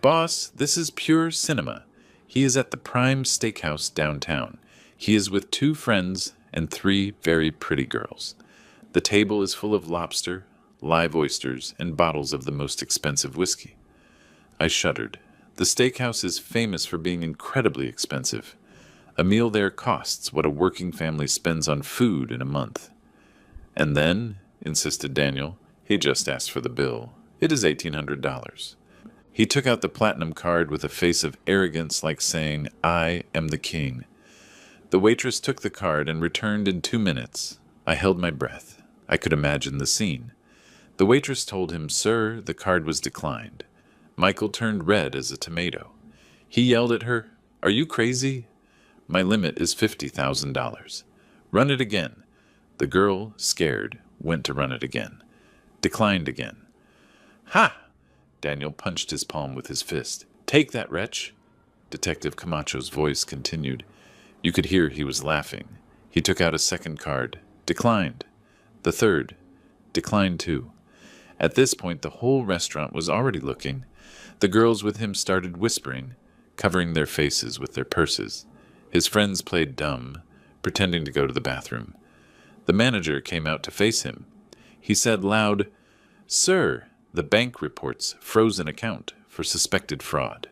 S1: "Boss, this is pure cinema. He is at the Prime Steakhouse downtown. He is with 2 friends and 3 very pretty girls. The table is full of lobster, live oysters, and bottles of the most expensive whiskey." I shuddered. The steakhouse is famous for being incredibly expensive. A meal there costs what a working family spends on food in a month. "And then," insisted Daniel, "he just asked for the bill. It is $1,800. He took out the platinum card with a face of arrogance like saying, "I am the king." The waitress took the card and returned in 2 minutes. I held my breath. I could imagine the scene. The waitress told him, "Sir, the card was declined." Michael turned red as a tomato. He yelled at her, "Are you crazy? My limit is $50,000. Run it again." The girl, scared, went to run it again. Declined again. "Ha!" Daniel punched his palm with his fist. "Take that, wretch." Detective Camacho's voice continued. You could hear he was laughing. He took out a second card. Declined. The third. Declined too. At this point, the whole restaurant was already looking. The girls with him started whispering, covering their faces with their purses. His friends played dumb, pretending to go to the bathroom. The manager came out to face him. He said loud, "Sir, the bank reports frozen account for suspected fraud.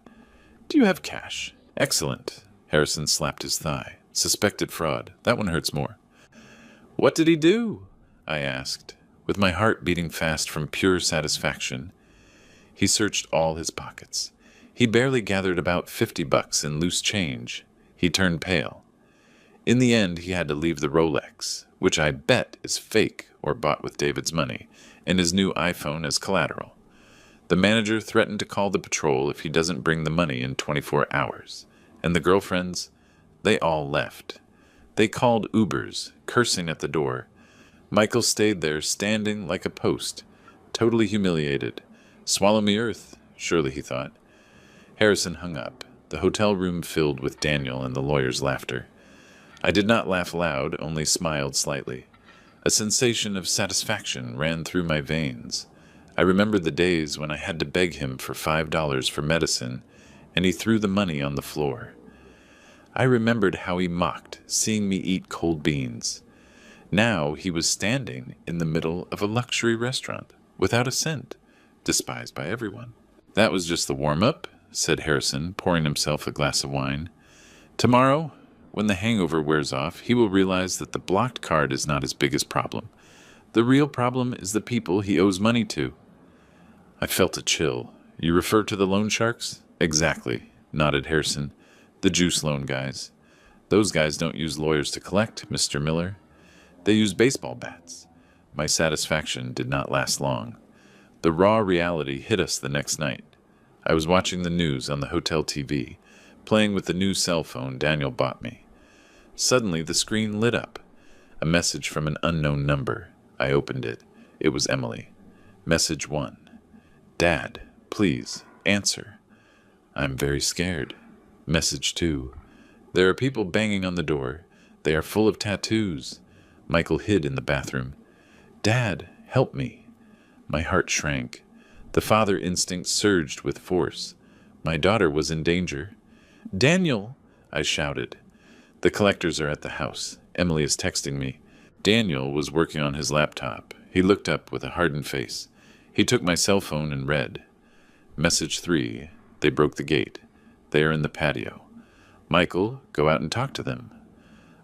S1: Do you have cash?" "Excellent." Harrison slapped his thigh. "Suspected fraud. That one hurts more." "What did he do?" I asked, with my heart beating fast from pure satisfaction. He searched all his pockets. He barely gathered about $50 in loose change. He turned pale. In the end, he had to leave the Rolex, which I bet is fake or bought with David's money, and his new iPhone as collateral. The manager threatened to call the patrol if he doesn't bring the money in 24 hours. And the girlfriends, they all left. They called Ubers, cursing at the door. Michael stayed there standing like a post, totally humiliated. Swallow me earth, surely he thought. Harrison hung up, the hotel room filled with Daniel and the lawyer's laughter. I did not laugh loud, only smiled slightly. A sensation of satisfaction ran through my veins. I remembered the days when I had to beg him for $5 for medicine, and he threw the money on the floor. I remembered how he mocked, seeing me eat cold beans. Now he was standing in the middle of a luxury restaurant, without a cent, despised by everyone. "That was just the warm-up," said Harrison, pouring himself a glass of wine. "Tomorrow, when the hangover wears off, he will realize that the blocked card is not his biggest problem. The real problem is the people he owes money to." I felt a chill. "You refer to the loan sharks?" "Exactly," nodded Harrison. "The juice loan guys. Those guys don't use lawyers to collect, Mr. Miller. They use baseball bats." My satisfaction did not last long. The raw reality hit us the next night. I was watching the news on the hotel TV, playing with the new cell phone Daniel bought me. Suddenly the screen lit up. A message from an unknown number. I opened it. It was Emily. Message 1. "Dad, please, answer. I'm very scared." Message 2. "There are people banging on the door. They are full of tattoos." Michael hid in the bathroom. "Dad, help me." My heart shrank. The father instinct surged with force. My daughter was in danger. "Daniel!" I shouted. "The collectors are at the house. Emily is texting me." Daniel was working on his laptop. He looked up with a hardened face. He took my cell phone and read. Message 3. "They broke the gate. They are in the patio. Michael, go out and talk to them."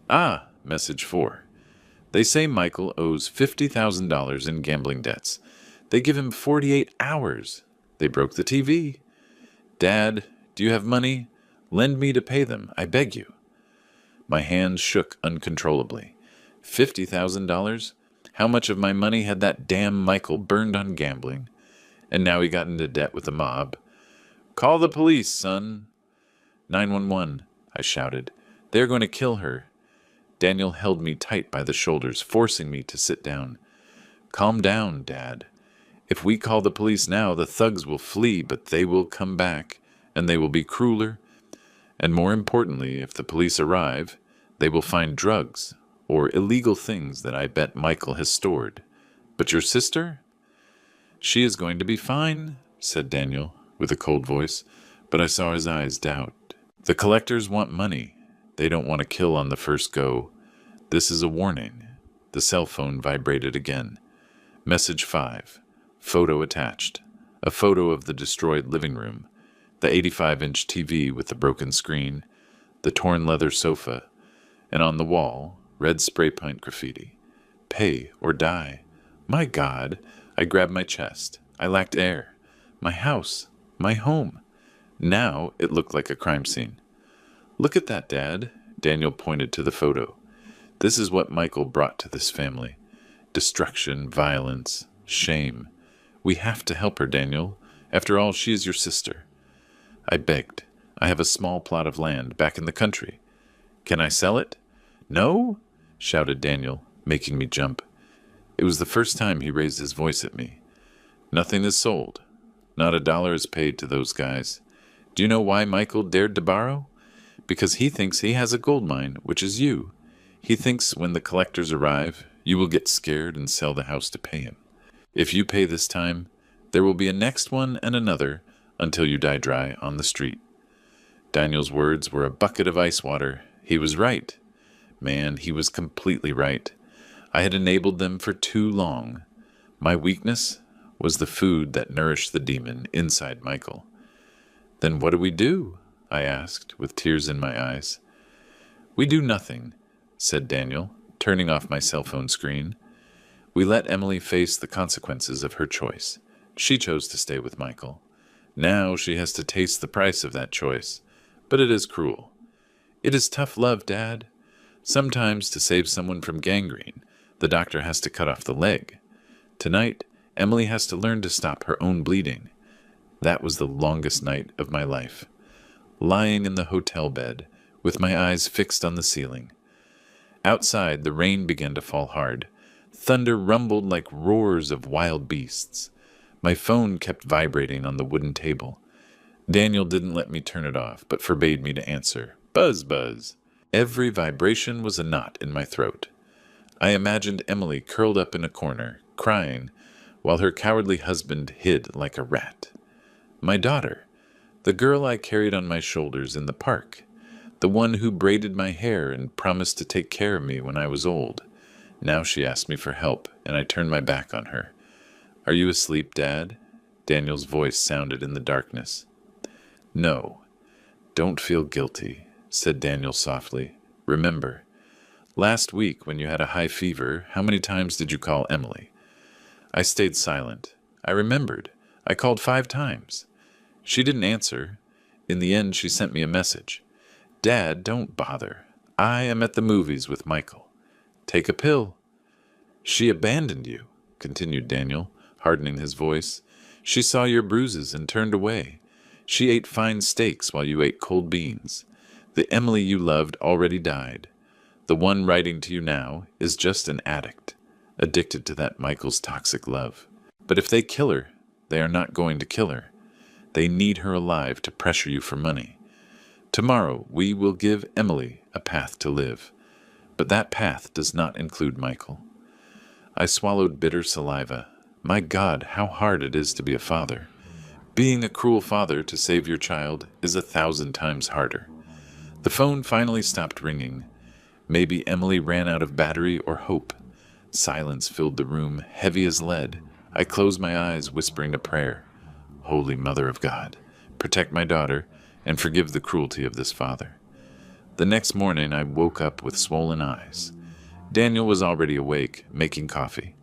S1: "Ah!" Message 4. "They say Michael owes $50,000 in gambling debts. They give him 48 hours. They broke the TV. Dad, do you have money? Lend me to pay them, I beg you." My hands shook uncontrollably. $50,000? How much of my money had that damn Michael burned on gambling? And now he got into debt with the mob. "Call the police, son." 911, I shouted. "They're going to kill her." Daniel held me tight by the shoulders, forcing me to sit down. "Calm down, Dad. If we call the police now, the thugs will flee, but they will come back, and they will be crueler. And more importantly, if the police arrive, they will find drugs or illegal things that I bet Michael has stored. But your sister?" "She is going to be fine," said Daniel, with a cold voice, but I saw his eyes doubt. "The collectors want money. They don't want to kill on the first go. This is a warning." The cell phone vibrated again. Message 5. Photo attached. A photo of the destroyed living room, the 85-inch TV with the broken screen, the torn leather sofa, and on the wall, red spray paint graffiti. "Pay or die." My God! I grabbed my chest. I lacked air. My house. My home. Now it looked like a crime scene. "Look at that, Dad." Daniel pointed to the photo. "This is what Michael brought to this family. Destruction, violence, shame. We have to help her, Daniel. After all, she is your sister." I begged. "I have a small plot of land back in the country. Can I sell it?" "No!" shouted Daniel, making me jump. It was the first time he raised his voice at me. "Nothing is sold. Not a dollar is paid to those guys. Do you know why Michael dared to borrow? Because he thinks he has a gold mine, which is you. He thinks when the collectors arrive, you will get scared and sell the house to pay him. If you pay this time, there will be a next one and another until you die dry on the street." Daniel's words were a bucket of ice water. He was right. Man, he was completely right. I had enabled them for too long. My weakness was the food that nourished the demon inside Michael. Then what do we do? I asked, with tears in my eyes. We do nothing, said Daniel, turning off my cell phone screen. We let Emily face the consequences of her choice. She chose to stay with Michael. Now she has to taste the price of that choice, but it is cruel. It is tough love, Dad. Sometimes, to save someone from gangrene, the doctor has to cut off the leg. Tonight, Emily has to learn to stop her own bleeding. That was the longest night of my life. Lying in the hotel bed, with my eyes fixed on the ceiling. Outside, the rain began to fall hard. Thunder rumbled like roars of wild beasts. My phone kept vibrating on the wooden table. Daniel didn't let me turn it off, but forbade me to answer. Buzz, buzz. Every vibration was a knot in my throat. I imagined Emily curled up in a corner, crying, while her cowardly husband hid like a rat. My daughter, the girl I carried on my shoulders in the park, the one who braided my hair and promised to take care of me when I was old. Now she asked me for help, and I turned my back on her. Are you asleep, Dad? Daniel's voice sounded in the darkness. No, don't feel guilty, said Daniel softly. Remember, last week when you had a high fever, how many times did you call Emily? I stayed silent. I remembered. I called 5 times. She didn't answer. In the end, she sent me a message. Dad, don't bother. I am at the movies with Michael. Take a pill. She abandoned you, continued Daniel, hardening his voice. She saw your bruises and turned away. She ate fine steaks while you ate cold beans. The Emily you loved already died. The one writing to you now is just an addict, addicted to that Michael's toxic love. But if they kill her, they are not going to kill her. They need her alive to pressure you for money. Tomorrow we will give Emily a path to live. But that path does not include Michael. I swallowed bitter saliva. My God, how hard it is to be a father. Being a cruel father to save your child is 1,000 times harder. The phone finally stopped ringing. Maybe Emily ran out of battery or hope. Silence filled the room, heavy as lead. I closed my eyes, whispering a prayer. Holy Mother of God, protect my daughter and forgive the cruelty of this father. The next morning I woke up with swollen eyes. Daniel was already awake, making coffee.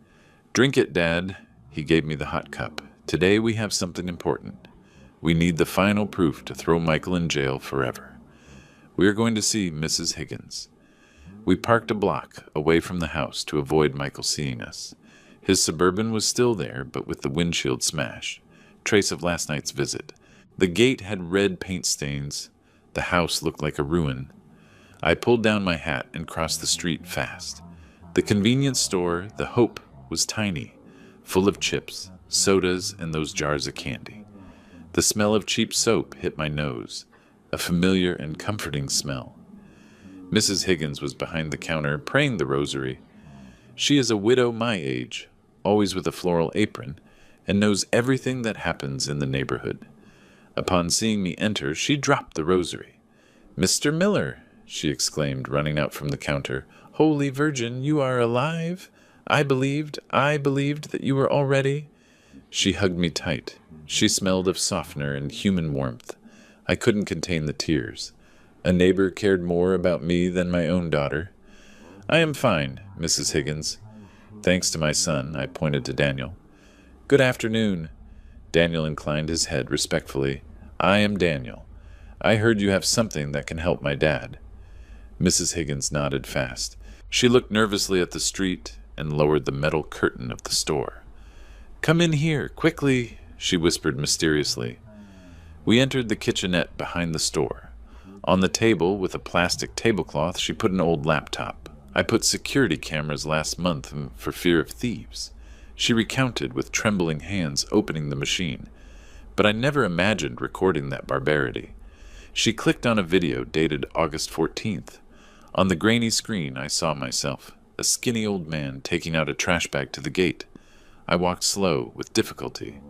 S1: Drink it, Dad. He gave me the hot cup. Today we have something important. We need the final proof to throw Michael in jail forever. We are going to see Mrs. Higgins. We parked a block away from the house to avoid Michael seeing us. His Suburban was still there, but with the windshield smashed. Trace of last night's visit. The gate had red paint stains. The house looked like a ruin. I pulled down my hat and crossed the street fast. The convenience store, the Hope, was tiny, full of chips, sodas, and those jars of candy. The smell of cheap soap hit my nose, a familiar and comforting smell. Mrs. Higgins was behind the counter praying the rosary. She is a widow my age, always with a floral apron, and knows everything that happens in the neighborhood. Upon seeing me enter, she dropped the rosary. "Mr. Miller," she exclaimed, running out from the counter. "Holy Virgin, you are alive! I believed that you were already—" She hugged me tight. She smelled of softener and human warmth. I couldn't contain the tears. A neighbor cared more about me than my own daughter. "I am fine, Mrs. Higgins. Thanks to my son," I pointed to Daniel. "Good afternoon." Daniel inclined his head respectfully. "I am Daniel. I heard you have something that can help my dad." Mrs. Higgins nodded fast. She looked nervously at the street and lowered the metal curtain of the store. "Come in here, quickly," she whispered mysteriously. We entered the kitchenette behind the store. On the table, with a plastic tablecloth, she put an old laptop. "I put security cameras last month for fear of thieves." She recounted with trembling hands, opening the machine. But I never imagined recording that barbarity. She clicked on a video dated August 14th. On the grainy screen, I saw myself, a skinny old man taking out a trash bag to the gate. I walked slow, with difficulty.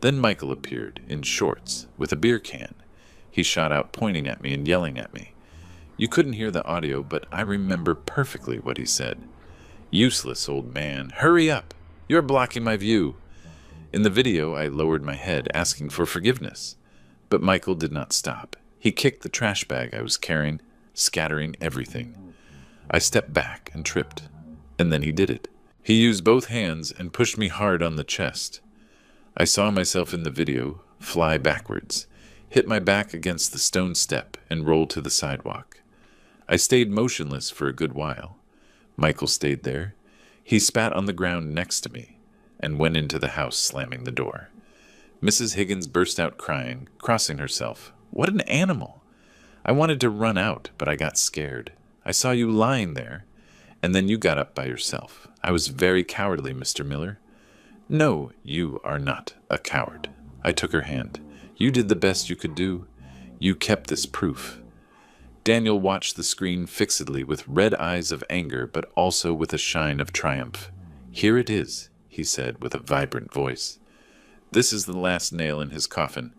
S1: Then Michael appeared, in shorts, with a beer can. He shot out, pointing at me and yelling at me. You couldn't hear the audio, but I remember perfectly what he said. Useless old man. Hurry up. You're blocking my view. In the video, I lowered my head, asking for forgiveness. But Michael did not stop. He kicked the trash bag I was carrying, scattering everything. I stepped back and tripped. And then he did it. He used both hands and pushed me hard on the chest. I saw myself in the video fly backwards, hit my back against the stone step, and roll to the sidewalk. I stayed motionless for a good while. Michael stayed there. He spat on the ground next to me and went into the house, slamming the door. Mrs. Higgins burst out crying, crossing herself. What an animal! I wanted to run out, but I got scared. I saw you lying there, and then you got up by yourself. I was very cowardly, Mr. Miller. No, you are not a coward. I took her hand. You did the best you could do. You kept this proof. Daniel watched the screen fixedly with red eyes of anger, but also with a shine of triumph. Here it is, he said with a vibrant voice. This is the last nail in his coffin.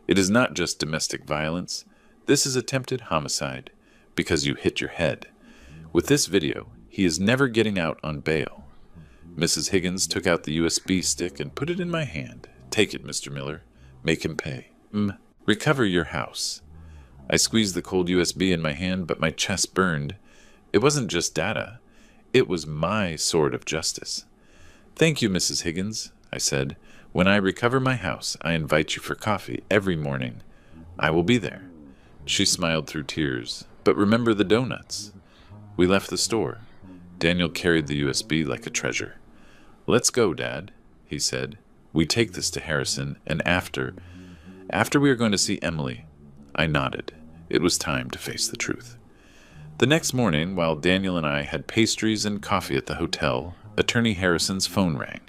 S1: It is not just domestic violence. This is attempted homicide, because you hit your head. With this video, he is never getting out on bail. Mrs. Higgins took out the USB stick and put it in my hand. Take it, Mr. Miller. Make him pay. Recover your house. I squeezed the cold USB in my hand, but my chest burned. It wasn't just data. It was my sword of justice. Thank you, Mrs. Higgins, I said. When I recover my house, I invite you for coffee every morning. I will be there. She smiled through tears. But remember the donuts. We left the store. Daniel carried the USB like a treasure. Let's go, Dad, he said. We take this to Harrison, and after we are going to see Emily. I nodded. It was time to face the truth. The next morning, while Daniel and I had pastries and coffee at the hotel, Attorney Harrison's phone rang.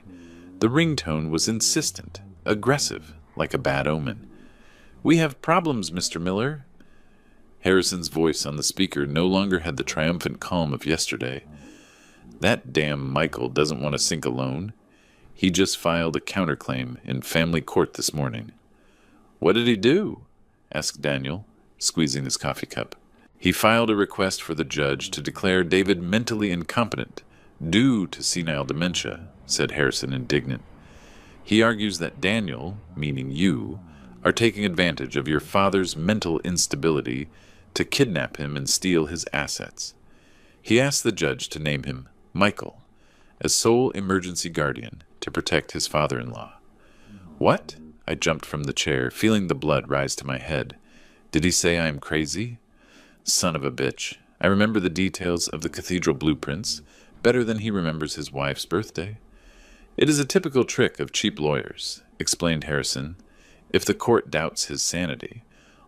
S1: The ringtone was insistent, aggressive, like a bad omen. We have problems, Mr. Miller. Harrison's voice on the speaker no longer had the triumphant calm of yesterday. That damn Michael doesn't want to sink alone. He just filed a counterclaim in family court this morning. What did he do? Asked Daniel, squeezing his coffee cup. He filed a request for the judge to declare David mentally incompetent, due to senile dementia, said Harrison, indignant. He argues that Daniel, meaning you, are taking advantage of your father's mental instability to kidnap him and steal his assets. He asked the judge to name him Michael as sole emergency guardian to protect his father-in-law. What? I jumped from the chair, feeling the blood rise to my head. Did he say I am crazy? Son of a bitch. I remember the details of the cathedral blueprints better than he remembers his wife's birthday. It is a typical trick of cheap lawyers, explained Harrison. If the court doubts his sanity,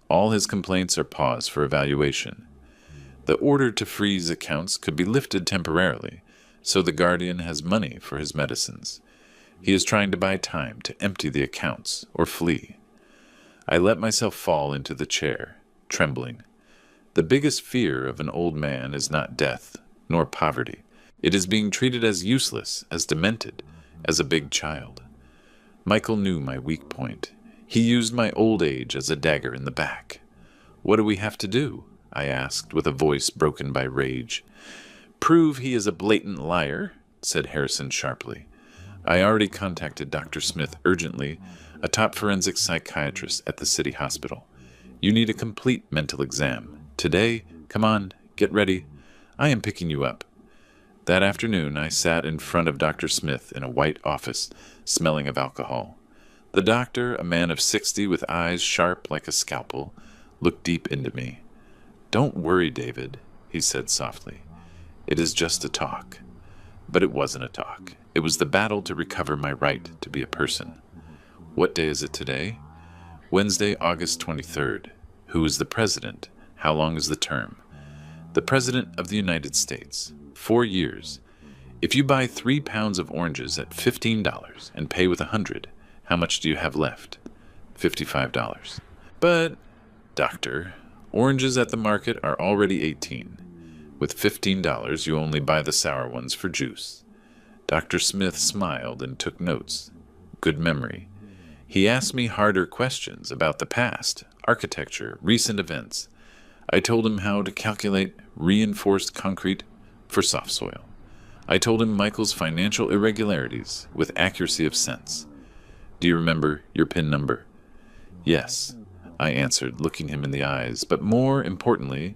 S1: all his complaints are paused for evaluation. The order to freeze accounts could be lifted temporarily, so the guardian has money for his medicines. He is trying to buy time to empty the accounts or flee. I let myself fall into the chair, trembling. The biggest fear of an old man is not death, nor poverty. It is being treated as useless, as demented, as a big child. Michael knew my weak point. He used my old age as a dagger in the back. What do we have to do? I asked, with a voice broken by rage. Prove he is a blatant liar, said Harrison sharply. I already contacted Dr. Smith urgently, a top forensic psychiatrist at the city hospital. You need a complete mental exam. Today, come on, get ready. I am picking you up. That afternoon, I sat in front of Dr. Smith in a white office, smelling of alcohol. The doctor, a man of 60 with eyes sharp like a scalpel, looked deep into me. Don't worry, David, he said softly. It is just a talk. But it wasn't a talk. It was the battle to recover my right to be a person. What day is it today? Wednesday, August 23rd. Who is the president? How long is the term? The President of the United States. 4 years. If you buy 3 pounds of oranges at $15 and pay with $100, how much do you have left? $55. But, doctor, oranges at the market are already $18. With $15, you only buy the sour ones for juice. Dr. Smith smiled and took notes. Good memory. He asked me harder questions about the past, architecture, recent events. I told him how to calculate reinforced concrete for soft soil. I told him Michael's financial irregularities with accuracy of sense. Do you remember your PIN number? Yes, I answered, looking him in the eyes, but more importantly,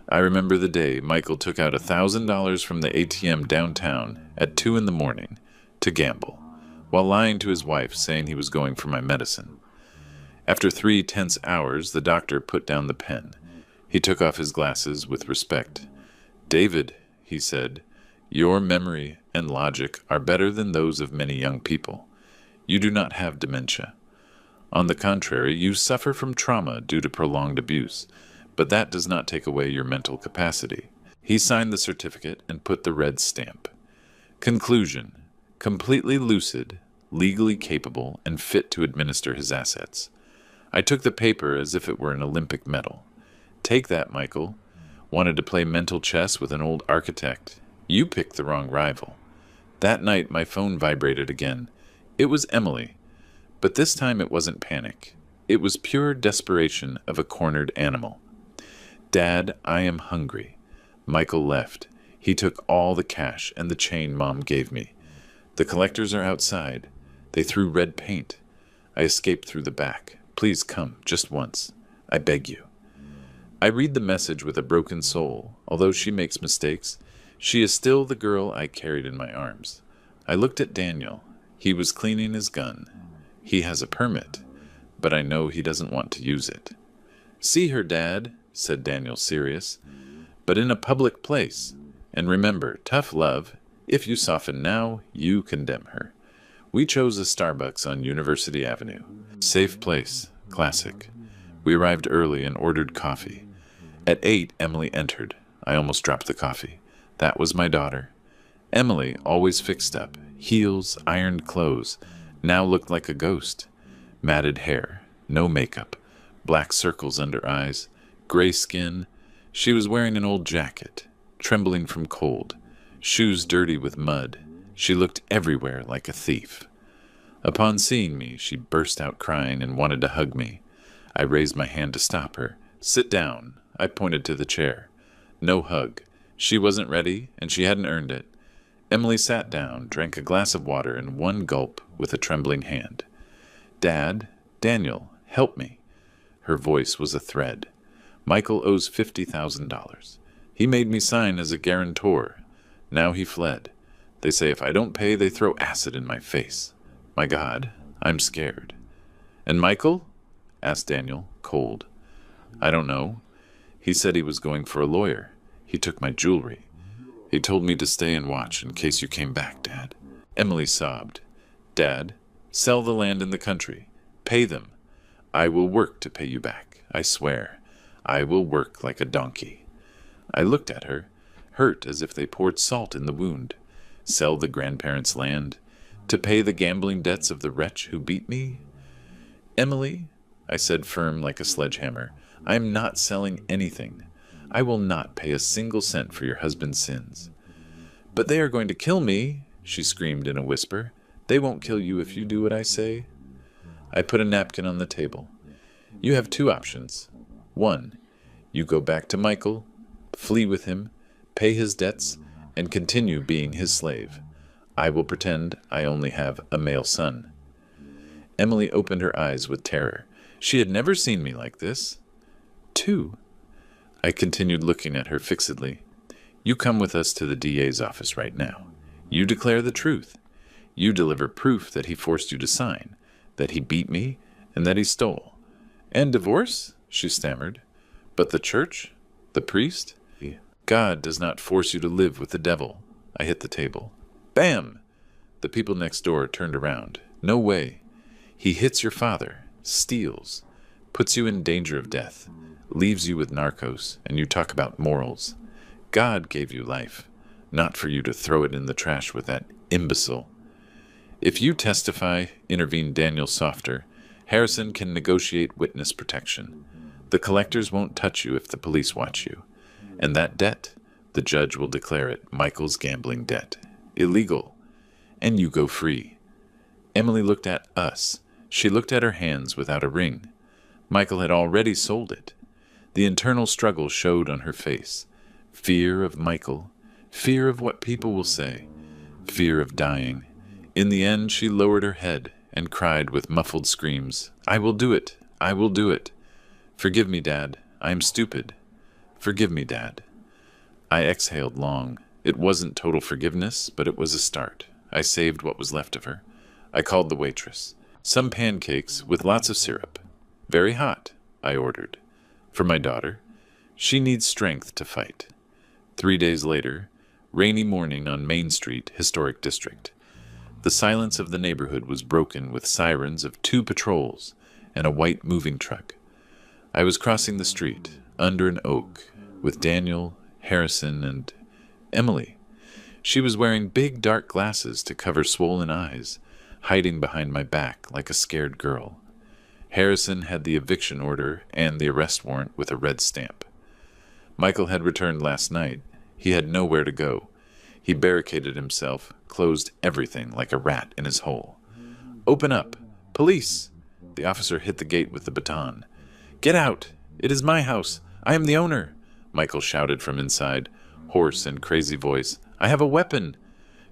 S1: I remember the day Michael took out $1,000 from the ATM downtown at 2 in the morning to gamble, while lying to his wife saying he was going for my medicine. After 3 tense hours, the doctor put down the pen. He took off his glasses with respect. David, he said, your memory and logic are better than those of many young people. You do not have dementia. On the contrary, you suffer from trauma due to prolonged abuse, but that does not take away your mental capacity. He signed the certificate and put the red stamp. Conclusion: completely lucid, legally capable, and fit to administer his assets. I took the paper as if it were an Olympic medal. Take that, Michael. Wanted to play mental chess with an old architect. You picked the wrong rival. That night my phone vibrated again. It was Emily. But this time it wasn't panic. It was pure desperation of a cornered animal. Dad, I am hungry. Michael left. He took all the cash and the chain Mom gave me. The collectors are outside. They threw red paint. I escaped through the back. Please come, just once. I beg you. I read the message with a broken soul. Although she makes mistakes, she is still the girl I carried in my arms. I looked at Daniel. He was cleaning his gun. He has a permit, but I know he doesn't want to use it. See her, Dad, said Daniel, serious, but in a public place. And remember, tough love. If you soften now, you condemn her. We chose a Starbucks on University Avenue. Safe place, classic. We arrived early and ordered coffee. At 8, Emily entered. I almost dropped the coffee. That was my daughter. Emily, always fixed up, heels, ironed clothes, now looked like a ghost. Matted hair, no makeup, black circles under eyes, gray skin. She was wearing an old jacket, trembling from cold, shoes dirty with mud. She looked everywhere like a thief. Upon seeing me, she burst out crying and wanted to hug me. I raised my hand to stop her. Sit down. I pointed to the chair. No hug. She wasn't ready, and she hadn't earned it. Emily sat down, drank a glass of water in one gulp with a trembling hand. Dad, Daniel, help me. Her voice was a thread. Michael owes $50,000. He made me sign as a guarantor. Now he fled. They say if I don't pay, they throw acid in my face. My God, I'm scared. And Michael? Asked Daniel, cold. I don't know. He said he was going for a lawyer. He took my jewelry. He told me to stay and watch in case you came back, Dad. Emily sobbed. Dad, sell the land in the country. Pay them. I will work to pay you back. I swear. I will work like a donkey. I looked at her, hurt as if they poured salt in the wound. Sell the grandparents' land to pay the gambling debts of the wretch who beat me? Emily, I said, firm like a sledgehammer, I am not selling anything. I will not pay a single cent for your husband's sins. But they are going to kill me, she screamed in a whisper. They won't kill you if you do what I say. I put a napkin on the table. You have 2 options. 1, you go back to Michael, flee with him, pay his debts, and continue being his slave. I will pretend I only have a male son. Emily opened her eyes with terror. She had never seen me like this. 2. I continued looking at her fixedly. You come with us to the DA's office right now. You declare the truth. You deliver proof that he forced you to sign, that he beat me, and that he stole. And divorce? She stammered. But the church? The priest? God does not force you to live with the devil. I hit the table. Bam! The people next door turned around. No way. He hits your father, steals, puts you in danger of death, leaves you with narcos, and you talk about morals. God gave you life, not for you to throw it in the trash with that imbecile. If you testify, intervened Daniel softer, Harrison can negotiate witness protection. The collectors won't touch you if the police watch you. And that debt, the judge will declare it Michael's gambling debt. Illegal. And you go free. Emily looked at us. She looked at her hands without a ring. Michael had already sold it. The internal struggle showed on her face. Fear of Michael, Fear of what people will say. Fear of dying. In the end, she lowered her head and cried with muffled screams, "I will do it! I will do it! Forgive me, Dad. I am stupid. Forgive me, Dad." I exhaled long. It wasn't total forgiveness, but it was a start. I saved what was left of her. I called the waitress. "Some pancakes with lots of syrup. Very hot," I ordered. "For my daughter. She needs strength to fight." 3 days later, rainy morning on Main Street, Historic District. The silence of the neighborhood was broken with sirens of 2 patrols and a white moving truck. I was crossing the street, under an oak, with Daniel, Harrison, and Emily. She was wearing big dark glasses to cover swollen eyes, hiding behind my back like a scared girl. Harrison had the eviction order and the arrest warrant with a red stamp. Michael had returned last night. He had nowhere to go. He barricaded himself, closed everything like a rat in his hole. "Open up! Police!" The officer hit the gate with the baton. "Get out! It is my house! I am the owner!" Michael shouted from inside, hoarse and crazy voice. "I have a weapon!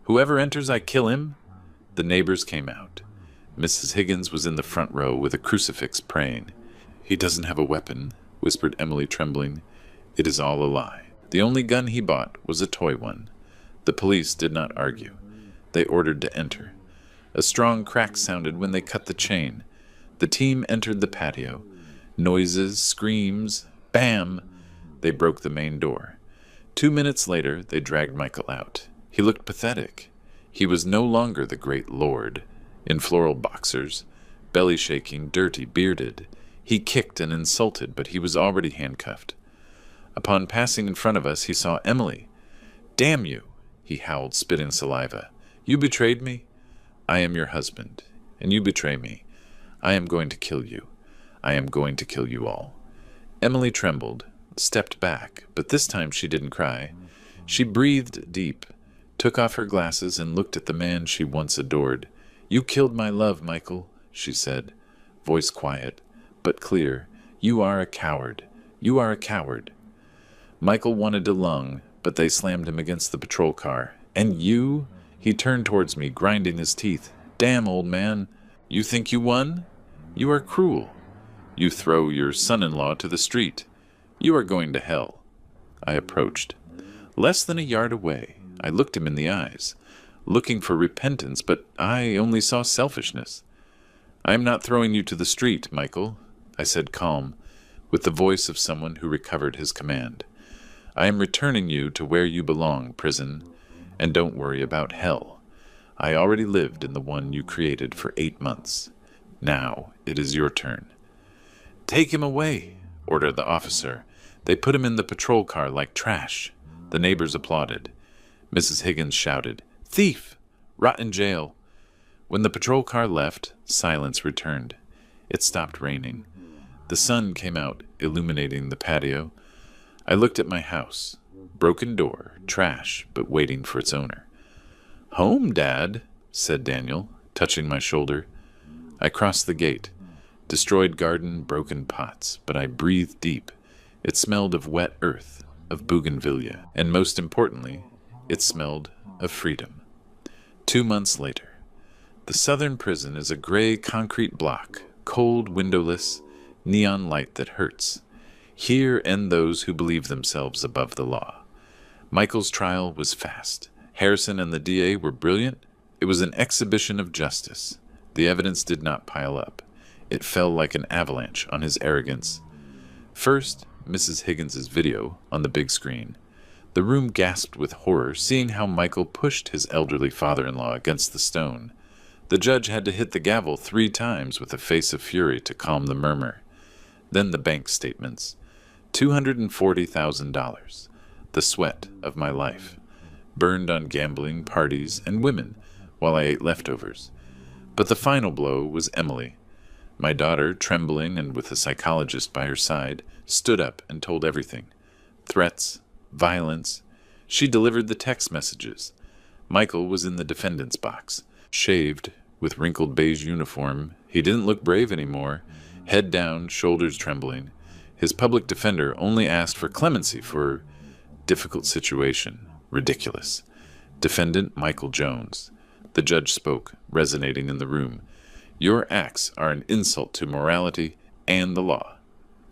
S1: Whoever enters, I kill him!" The neighbors came out. Mrs. Higgins was in the front row with a crucifix praying. "He doesn't have a weapon," whispered Emily, trembling. "It is all a lie. The only gun he bought was a toy one." The police did not argue. They ordered to enter. A strong crack sounded when they cut the chain. The team entered the patio. Noises, screams, bam! They broke the main door. 2 minutes later, they dragged Michael out. He looked pathetic. He was no longer the great lord, in floral boxers, belly shaking, dirty, bearded. He kicked and insulted, but he was already handcuffed. Upon passing in front of us, he saw Emily. "Damn you!" he howled, spitting saliva. "You betrayed me? I am your husband, and you betray me. I am going to kill you. I am going to kill you all." Emily trembled, stepped back, but this time she didn't cry. She breathed deep, took off her glasses, and looked at the man she once adored. "You killed my love, Michael," she said, voice quiet, but clear. "You are a coward. You are a coward." Michael wanted to lung, but they slammed him against the patrol car. "And you?" He turned towards me, grinding his teeth. "Damn, old man. You think you won? You are cruel. You throw your son-in-law to the street. You are going to hell." I approached. Less than a yard away, I looked him in the eyes, looking for repentance, but I only saw selfishness. "I am not throwing you to the street, Michael," I said, calm, with the voice of someone who recovered his command. "I am returning you to where you belong, prison, and don't worry about hell. I already lived in the one you created for 8 months. Now it is your turn." "Take him away," ordered the officer. They put him in the patrol car like trash. The neighbors applauded. Mrs. Higgins shouted, "Thief! Rot in jail." When the patrol car left, silence returned. It stopped raining. The sun came out, illuminating the patio. I looked at my house. Broken door, trash, but waiting for its owner. "Home, Dad," said Daniel, touching my shoulder. I crossed the gate. Destroyed garden, broken pots, but I breathed deep. It smelled of wet earth, of bougainvillea, and most importantly, it smelled of freedom. 2 months later. The southern prison is a gray concrete block, cold, windowless, neon light that hurts. Here end those who believe themselves above the law. Michael's trial was fast. Harrison and the DA were brilliant. It was an exhibition of justice. The evidence did not pile up. It fell like an avalanche on his arrogance. First, Mrs. Higgins's video on the big screen. The room gasped with horror, seeing how Michael pushed his elderly father-in-law against the stone. The judge had to hit the gavel 3 times with a face of fury to calm the murmur. Then the bank statements. $240,000. The sweat of my life. Burned on gambling, parties, and women, while I ate leftovers. But the final blow was Emily. My daughter, trembling and with a psychologist by her side, stood up and told everything. Threats, violence. She delivered the text messages. Michael was in the defendant's box, shaved, with wrinkled beige uniform. He didn't look brave anymore, head down, shoulders trembling. His public defender only asked for clemency for difficult situation, Ridiculous. Defendant Michael Jones. The judge spoke, resonating in the room. Your acts are an insult to morality and the law.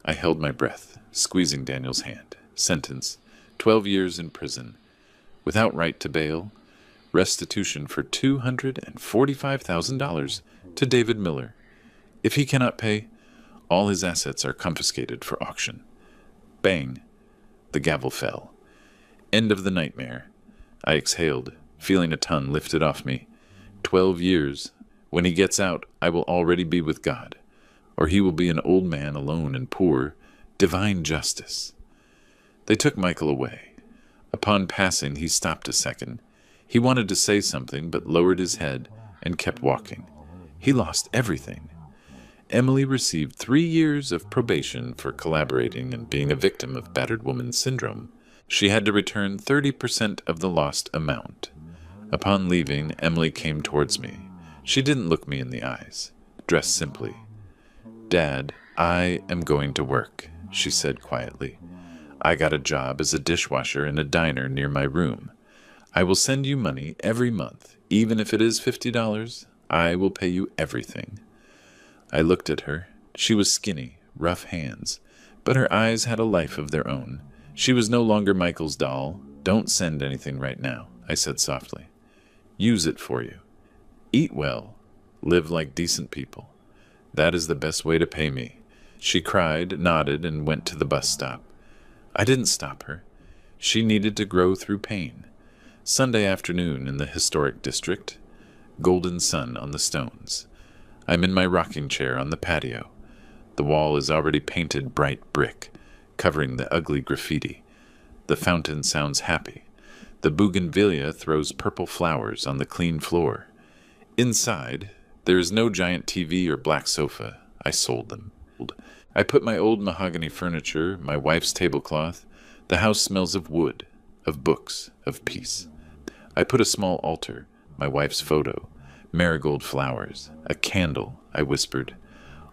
S1: I held my breath, squeezing Daniel's hand. Sentence: 12 years in prison. Without right to bail. Restitution for $245,000 to David Miller. If he cannot pay, all his assets are confiscated for auction. Bang! The gavel fell. End of the nightmare. I exhaled, feeling a ton lifted off me. 12 years. When he gets out, I will already be with God. Or he will be an old man alone and poor. Divine justice. They took Michael away. Upon passing, he stopped a second. He wanted to say something, but lowered his head and kept walking. He lost everything. Emily received 3 years of probation for collaborating and being a victim of battered woman syndrome. She had to return 30% of the lost amount. Upon leaving, Emily came towards me. She didn't look me in the eyes, dressed simply. Dad, I am going to work, she said quietly. I got a job as a dishwasher in a diner near my room. I will send you money every month, even if it is $50. I will pay you everything. I looked at her. She was skinny, rough hands, but her eyes had a life of their own. She was no longer Michael's doll. Don't send anything right now, I said softly. Use it for you. Eat well. Live like decent people. That is the best way to pay me. She cried, nodded, and went to the bus stop. I didn't stop her. She needed to grow through pain. Sunday afternoon in the historic district. Golden sun on the stones. I'm in my rocking chair on the patio. The wall is already painted bright brick, covering the ugly graffiti. The fountain sounds happy. The bougainvillea throws purple flowers on the clean floor. Inside, there is no giant TV or black sofa. I sold them. I put my old mahogany furniture, my wife's tablecloth. The house smells of wood, of books, of peace. I put a small altar, my wife's photo, marigold flowers, a candle, I whispered.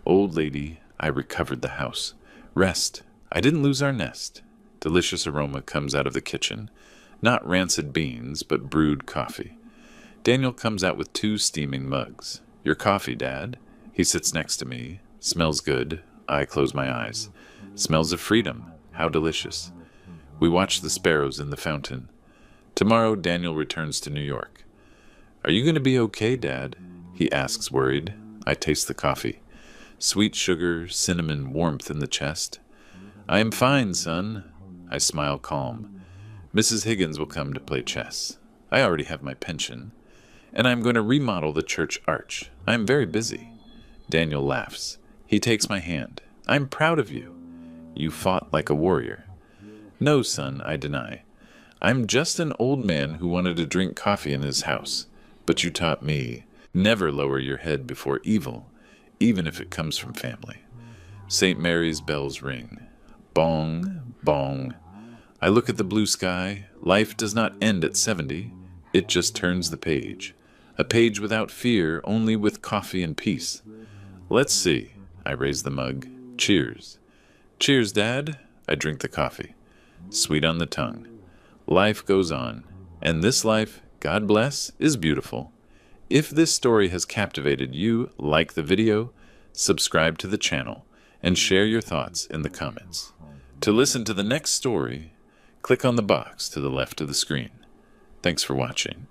S1: Old lady, I recovered the house. Rest. I didn't lose our nest. Delicious aroma comes out of the kitchen. Not rancid beans, but brewed coffee. Daniel comes out with 2 steaming mugs. Your coffee, Dad. He sits next to me. Smells good. I close my eyes. Smells of freedom. How delicious. We watch the sparrows in the fountain. Tomorrow, Daniel returns to New York. Are you going to be okay, Dad? He asks, worried. I taste the coffee. Sweet sugar, cinnamon, warmth in the chest. I am fine, son. I smile calm. Mrs. Higgins will come to play chess. I already have my pension. And I am going to remodel the church arch. I am very busy. Daniel laughs. He takes my hand. I am proud of you. You fought like a warrior. No, son, I deny. I'm just an old man who wanted to drink coffee in his house. But you taught me, never lower your head before evil, even if it comes from family. St. Mary's bells ring. Bong, bong. I look at the blue sky. Life does not end at 70. It just turns the page. A page without fear, only with coffee and peace. Let's see. I raise the mug. Cheers. Cheers, Dad. I drink the coffee. Sweet on the tongue. Life goes on. And this life, God bless, is beautiful. If this story has captivated you, like the video, subscribe to the channel, and share your thoughts in the comments. To listen to the next story, click on the box to the left of the screen. Thanks for watching.